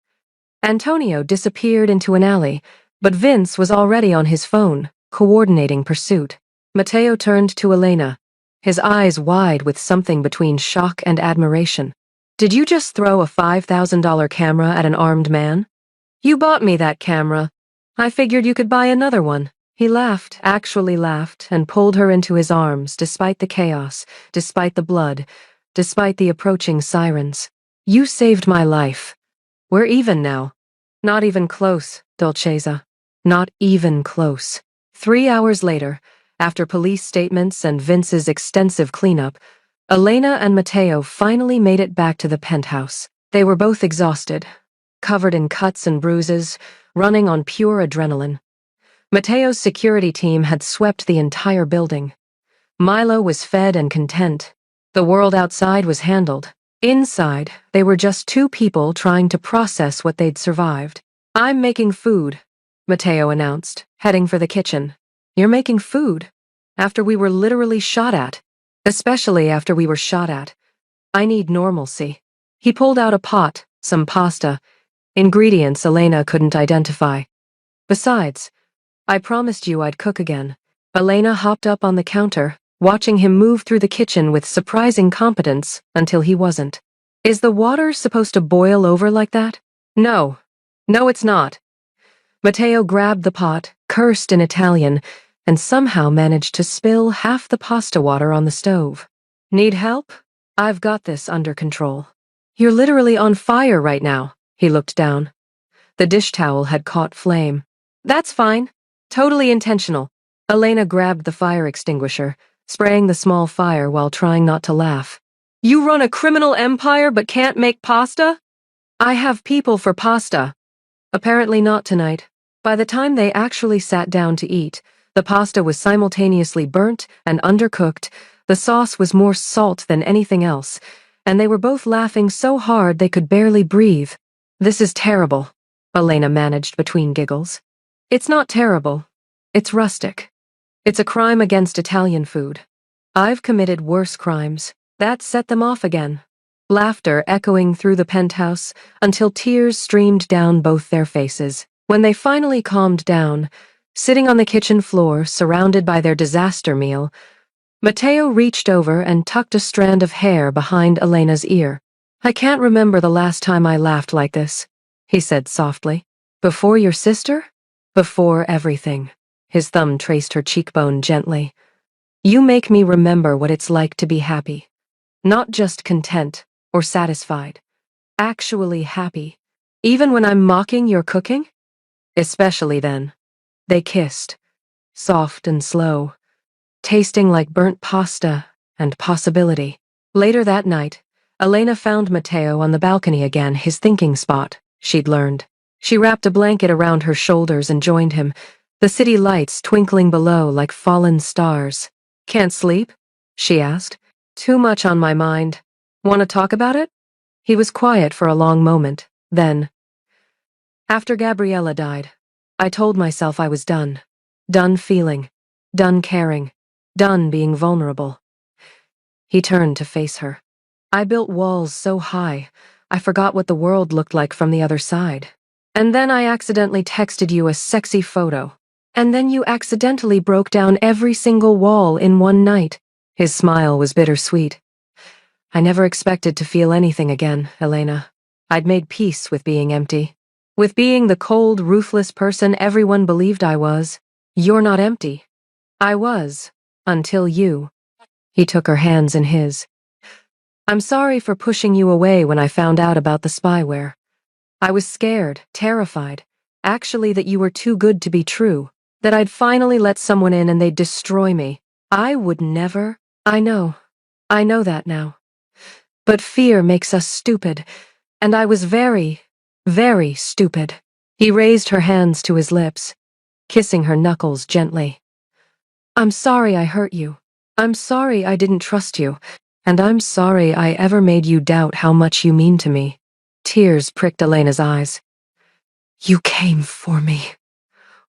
Antonio disappeared into an alley, but Vince was already on his phone, coordinating pursuit. Matteo turned to Elena, his eyes wide with something between shock and admiration. Did you just throw a $5,000 camera at an armed man? You bought me that camera. I figured you could buy another one. He laughed, actually laughed, and pulled her into his arms, despite the chaos, despite the blood, despite the approaching sirens. You saved my life. We're even now. Not even close, Dolceza. Not even close. 3 hours later, after police statements and Vince's extensive cleanup, Elena and Matteo finally made it back to the penthouse. They were both exhausted, covered in cuts and bruises, running on pure adrenaline. Matteo's security team had swept the entire building. Milo was fed and content. The world outside was handled. Inside, they were just two people trying to process what they'd survived. I'm making food, Matteo announced, heading for the kitchen. You're making food? After we were literally shot at. Especially after we were shot at. I need normalcy. He pulled out a pot, some pasta, ingredients Elena couldn't identify. Besides, I promised you I'd cook again. Elena hopped up on the counter, watching him move through the kitchen with surprising competence until he wasn't. Is the water supposed to boil over like that? No. No, it's not. Matteo grabbed the pot, cursed in Italian, and somehow managed to spill half the pasta water on the stove. Need help? I've got this under control. You're literally on fire right now. He looked down. The dish towel had caught flame. That's fine. Totally intentional. Elena grabbed the fire extinguisher, spraying the small fire while trying not to laugh. You run a criminal empire but can't make pasta? I have people for pasta. Apparently not tonight. By the time they actually sat down to eat, the pasta was simultaneously burnt and undercooked, the sauce was more salt than anything else, and they were both laughing so hard they could barely breathe. This is terrible, Elena managed between giggles. It's not terrible. It's rustic. It's a crime against Italian food. I've committed worse crimes. That set them off again. Laughter echoing through the penthouse until tears streamed down both their faces. When they finally calmed down, sitting on the kitchen floor, surrounded by their disaster meal, Matteo reached over and tucked a strand of hair behind Elena's ear. I can't remember the last time I laughed like this, he said softly. Before your sister? Before everything. His thumb traced her cheekbone gently. You make me remember what it's like to be happy. Not just content or satisfied. Actually happy. Even when I'm mocking your cooking? Especially then. They kissed. Soft and slow. Tasting like burnt pasta and possibility. Later that night, Elena found Matteo on the balcony again, his thinking spot, she'd learned. She wrapped a blanket around her shoulders and joined him, the city lights twinkling below like fallen stars. Can't sleep? She asked. Too much on my mind. Want to talk about it? He was quiet for a long moment. Then, after Gabriella died, I told myself I was done. Done feeling. Done caring. Done being vulnerable. He turned to face her. I built walls so high, I forgot what the world looked like from the other side. And then I accidentally texted you a sexy photo. And then you accidentally broke down every single wall in one night. His smile was bittersweet. I never expected to feel anything again, Elena. I'd made peace with being empty. With being the cold, ruthless person everyone believed I was. You're not empty. I was. Until you. He took her hands in his. I'm sorry for pushing you away when I found out about the spyware. I was scared, terrified. Actually that you were too good to be true. That I'd finally let someone in and they'd destroy me. I would never. I know that now. But fear makes us stupid, and I was very, very stupid. He raised her hands to his lips, kissing her knuckles gently. I'm sorry I hurt you. I'm sorry I didn't trust you, and I'm sorry I ever made you doubt how much you mean to me. Tears pricked Elena's eyes. You came for me.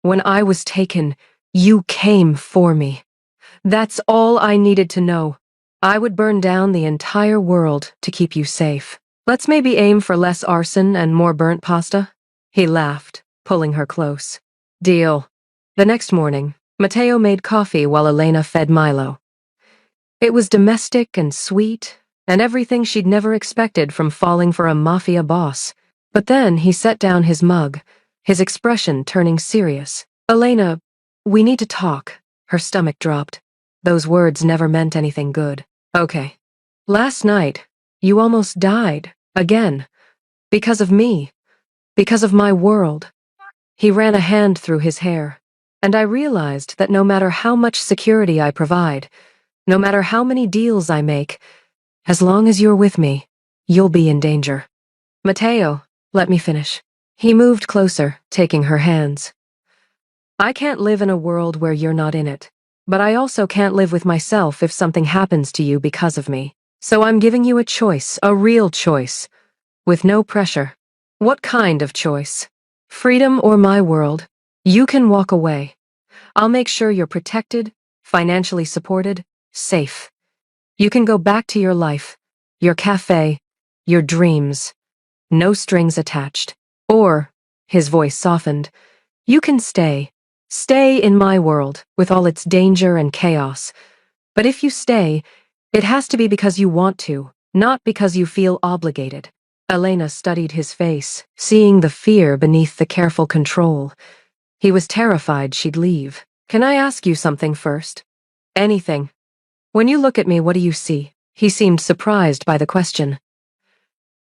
When I was taken, you came for me. That's all I needed to know. I would burn down the entire world to keep you safe. Let's maybe aim for less arson and more burnt pasta? He laughed, pulling her close. Deal. The next morning, Matteo made coffee while Elena fed Milo. It was domestic and sweet, and everything she'd never expected from falling for a mafia boss. But then he set down his mug, his expression turning serious. "Elena, we need to talk." Her stomach dropped. Those words never meant anything good. "Okay. Last night, you almost died. Again. Because of me. Because of my world." He ran a hand through his hair, and I realized that no matter how much security I provide, no matter how many deals I make, as long as you're with me, you'll be in danger. "Matteo, let me finish." He moved closer, taking her hands. "I can't live in a world where you're not in it, but I also can't live with myself if something happens to you because of me. So I'm giving you a choice, a real choice, with no pressure." "What kind of choice?" "Freedom or my world. You can walk away. I'll make sure you're protected, financially supported, safe. You can go back to your life, your cafe, your dreams. No strings attached. Or," his voice softened, "you can stay. Stay in my world, with all its danger and chaos. But if you stay, it has to be because you want to, not because you feel obligated." Elena studied his face, seeing the fear beneath the careful control. He was terrified she'd leave. "Can I ask you something first?" "Anything." "When you look at me, what do you see?" He seemed surprised by the question.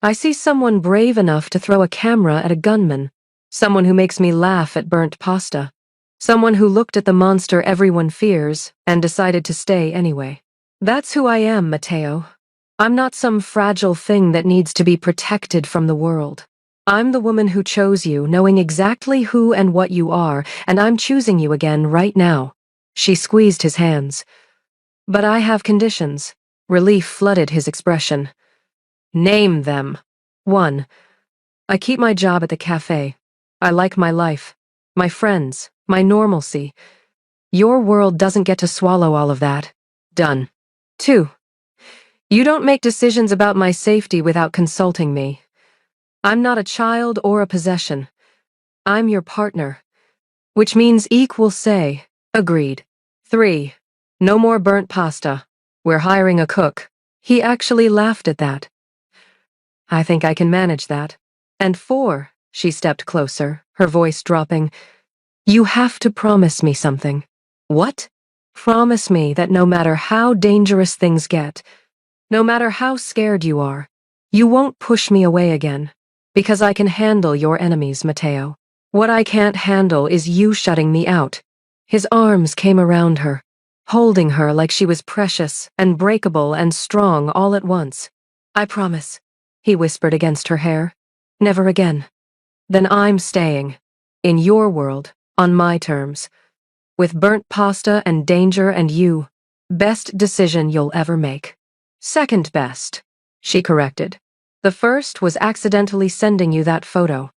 "I see someone brave enough to throw a camera at a gunman. Someone who makes me laugh at burnt pasta. Someone who looked at the monster everyone fears and decided to stay anyway. That's who I am, Matteo. I'm not some fragile thing that needs to be protected from the world. I'm the woman who chose you, knowing exactly who and what you are, and I'm choosing you again right now." She squeezed his hands. "But I have conditions." Relief flooded his expression. "Name them." "1. I keep my job at the cafe. I like my life, my friends, my normalcy. Your world doesn't get to swallow all of that. Done. 2. You don't make decisions about my safety without consulting me. I'm not a child or a possession. I'm your partner, which means equal say." Agreed. 3. No more burnt pasta. We're hiring a cook. He actually laughed at that. "I think I can manage that." And 4, she stepped closer, her voice dropping, "You have to promise me something." "What?" "Promise me that no matter how dangerous things get, no matter how scared you are, you won't push me away again. Because I can handle your enemies, Matteo. What I can't handle is you shutting me out." His arms came around her, holding her like she was precious and breakable and strong all at once. "I promise," he whispered against her hair. "Never again." "Then I'm staying. In your world, on my terms. With burnt pasta and danger and you. Best decision you'll ever make." "Second best," she corrected. "The first was accidentally sending you that photo."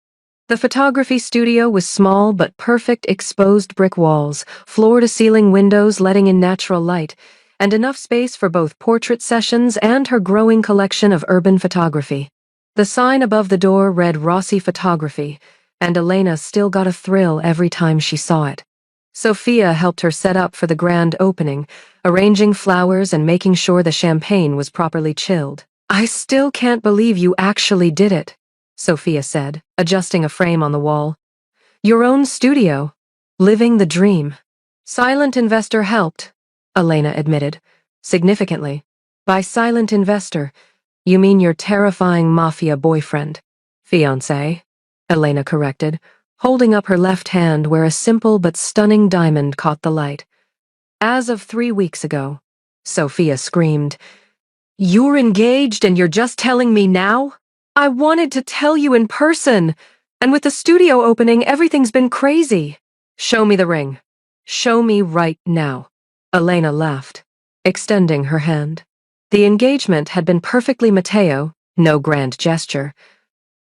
The photography studio was small but perfect, exposed brick walls, floor-to-ceiling windows letting in natural light, and enough space for both portrait sessions and her growing collection of urban photography. The sign above the door read Rossi Photography, and Elena still got a thrill every time she saw it. Sophia helped her set up for the grand opening, arranging flowers and making sure the champagne was properly chilled. "I still can't believe you actually did it," Sophia said, adjusting a frame on the wall. "Your own studio. Living the dream." "Silent investor helped," Elena admitted, significantly. "By silent investor, you mean your terrifying mafia boyfriend." "Fiancé," Elena corrected, holding up her left hand where a simple but stunning diamond caught the light. "As of 3 weeks ago," Sophia screamed. "You're engaged and you're just telling me now? I wanted to tell you in person, and with the studio opening, everything's been crazy." "Show me the ring. Show me right now." Elena laughed, extending her hand. The engagement had been perfectly Matteo, no grand gesture.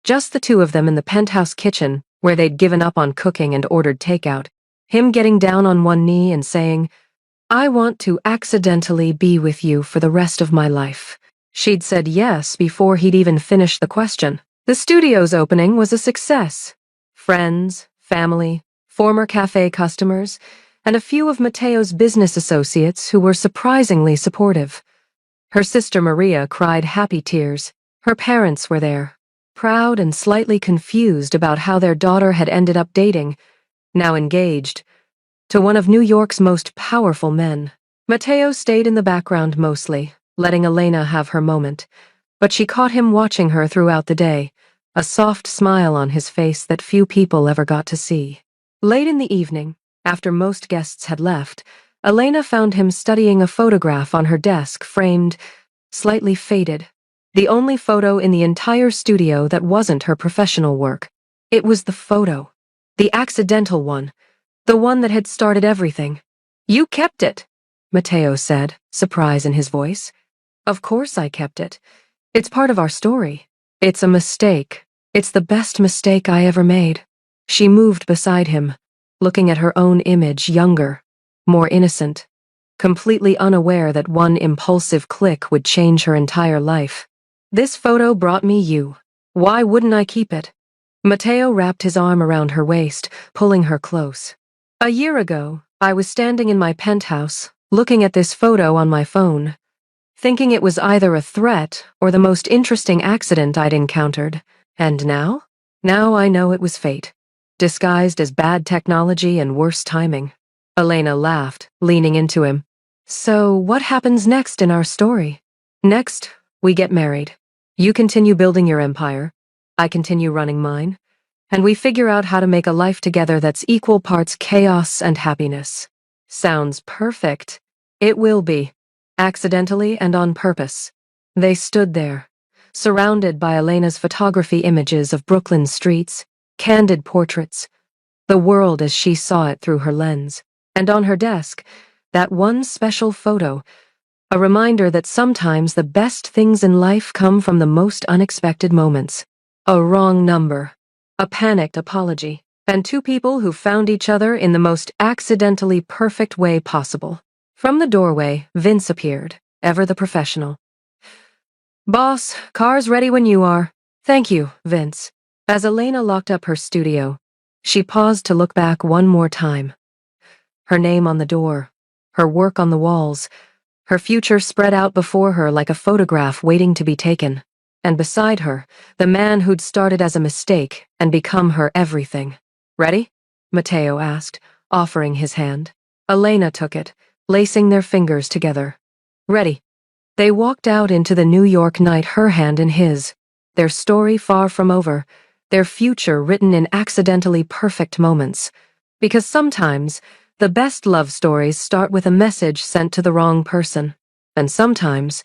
Just the two of them in the penthouse kitchen, where they'd given up on cooking and ordered takeout. Him getting down on one knee and saying, "I want to accidentally be with you for the rest of my life." She'd said yes before he'd even finished the question. The studio's opening was a success. Friends, family, former cafe customers, and a few of Matteo's business associates who were surprisingly supportive. Her sister Maria cried happy tears. Her parents were there, proud and slightly confused about how their daughter had ended up dating, now engaged, to one of New York's most powerful men. Matteo stayed in the background mostly, letting Elena have her moment, but she caught him watching her throughout the day, a soft smile on his face that few people ever got to see. Late in the evening, after most guests had left, Elena found him studying a photograph on her desk, framed, slightly faded. The only photo in the entire studio that wasn't her professional work. It was the photo. The accidental one. The one that had started everything. "You kept it," Matteo said, surprise in his voice. "Of course I kept it. It's part of our story. It's a mistake. It's the best mistake I ever made." She moved beside him, looking at her own image, younger, more innocent, completely unaware that one impulsive click would change her entire life. "This photo brought me you. Why wouldn't I keep it?" Matteo wrapped his arm around her waist, pulling her close. "A year ago, I was standing in my penthouse, looking at this photo on my phone, thinking it was either a threat or the most interesting accident I'd encountered. And now? Now I know it was fate, disguised as bad technology and worse timing." Elena laughed, leaning into him. "So what happens next in our story?" "Next, we get married. You continue building your empire. I continue running mine. And we figure out how to make a life together that's equal parts chaos and happiness." "Sounds perfect." "It will be. Accidentally and on purpose." They stood there, surrounded by Elena's photography images of Brooklyn streets, candid portraits, the world as she saw it through her lens. And on her desk, that one special photo, a reminder that sometimes the best things in life come from the most unexpected moments. A wrong number, a panicked apology, and two people who found each other in the most accidentally perfect way possible. From the doorway, Vince appeared, ever the professional. "Boss, car's ready when you are." "Thank you, Vince." As Elena locked up her studio, she paused to look back one more time. Her name on the door, her work on the walls, her future spread out before her like a photograph waiting to be taken. And beside her, the man who'd started as a mistake and become her everything. "Ready?" Matteo asked, offering his hand. Elena took it, lacing their fingers together. "Ready." They walked out into the New York night, her hand in his, their story far from over, their future written in accidentally perfect moments. Because sometimes, the best love stories start with a message sent to the wrong person. And sometimes,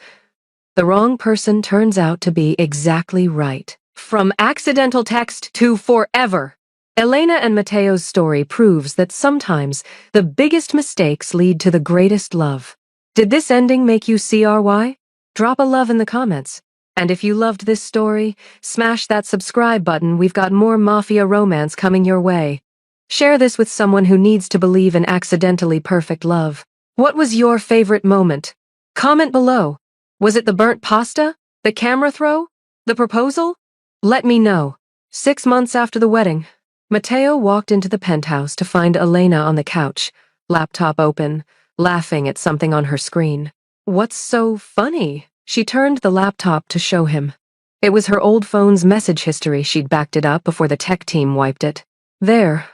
the wrong person turns out to be exactly right. From accidental text to forever. Elena and Matteo's story proves that sometimes the biggest mistakes lead to the greatest love. Did this ending make you see our why? Drop a love in the comments. And if you loved this story, smash that subscribe button. We've got more mafia romance coming your way. Share this with someone who needs to believe in accidentally perfect love. What was your favorite moment? Comment below. Was it the burnt pasta? The camera throw? The proposal? Let me know. 6 months after the wedding, Matteo walked into the penthouse to find Elena on the couch, laptop open, laughing at something on her screen. "What's so funny?" She turned the laptop to show him. It was her old phone's message history. She'd backed it up before the tech team wiped it. There,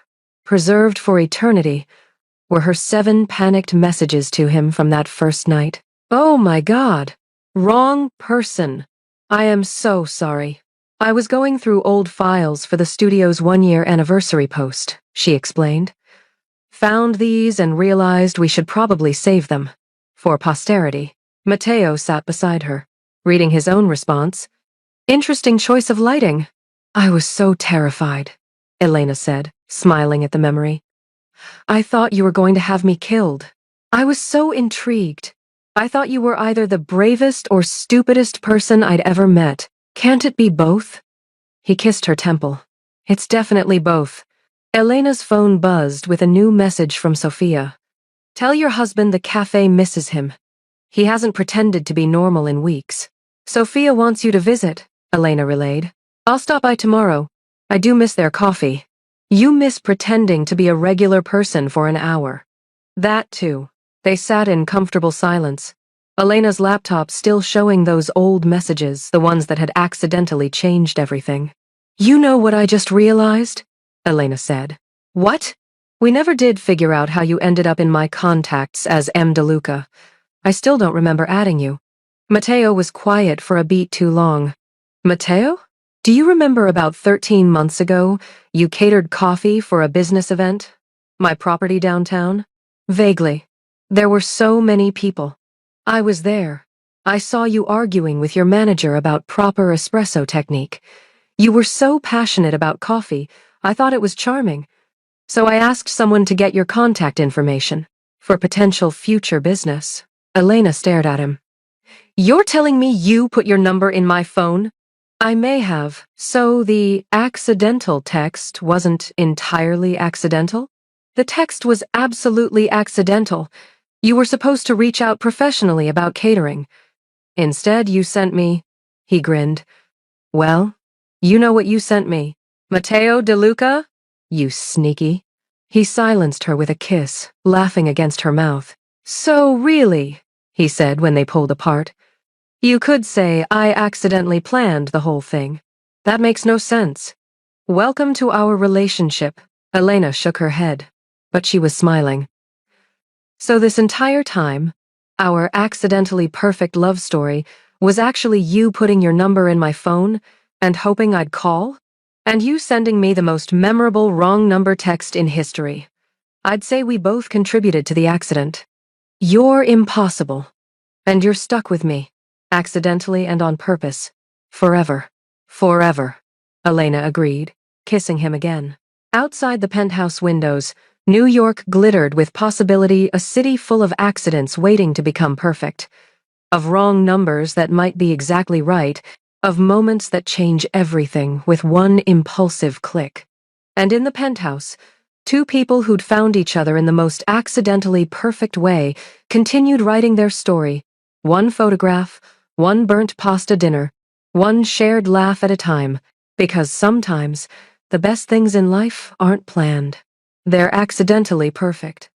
preserved for eternity, were her 7 panicked messages to him from that first night. "Oh my God. Wrong person. I am so sorry. I was going through old files for the studio's 1-year anniversary post," she explained. "Found these and realized we should probably save them. For posterity." Matteo sat beside her, reading his own response. "Interesting choice of lighting." "I was so terrified," Elena said, smiling at the memory. "I thought you were going to have me killed. I was so intrigued. I thought you were either the bravest or stupidest person I'd ever met. Can't it be both?" He kissed her temple. "It's definitely both." Elena's phone buzzed with a new message from Sophia. "Tell your husband the cafe misses him. He hasn't pretended to be normal in weeks." "Sophia wants you to visit," Elena relayed. "I'll stop by tomorrow. I do miss their coffee." "You miss pretending to be a regular person for an hour." "That too." They sat in comfortable silence. Elena's laptop still showing those old messages, the ones that had accidentally changed everything. You know what I just realized? Elena said. What? We never did figure out how you ended up in my contacts as M. DeLuca. I still don't remember adding you. Matteo was quiet for a beat too long. Matteo? Do you remember about 13 months ago, you catered coffee for a business event? My property downtown? Vaguely. There were so many people. I was there. I saw you arguing with your manager about proper espresso technique. You were so passionate about coffee, I thought it was charming. So I asked someone to get your contact information for potential future business. Elena stared at him. You're telling me you put your number in my phone? I may have. So the accidental text wasn't entirely accidental? The text was absolutely accidental. You were supposed to reach out professionally about catering. Instead, you sent me... He grinned. Well, you know what you sent me. Matteo DeLuca? You sneaky. He silenced her with a kiss, laughing against her mouth. So really, he said when they pulled apart, you could say I accidentally planned the whole thing. That makes no sense. Welcome to our relationship. Elena shook her head, but she was smiling. So this entire time, our accidentally perfect love story was actually you putting your number in my phone and hoping I'd call? And you sending me the most memorable wrong number text in history. I'd say we both contributed to the accident. You're impossible. And you're stuck with me. Accidentally and on purpose. Forever. Forever. Elena agreed, kissing him again. Outside the penthouse windows, New York glittered with possibility, a city full of accidents waiting to become perfect. Of wrong numbers that might be exactly right, of moments that change everything with one impulsive click. And in the penthouse, two people who'd found each other in the most accidentally perfect way continued writing their story. One photograph, one burnt pasta dinner, one shared laugh at a time, because sometimes the best things in life aren't planned. They're accidentally perfect.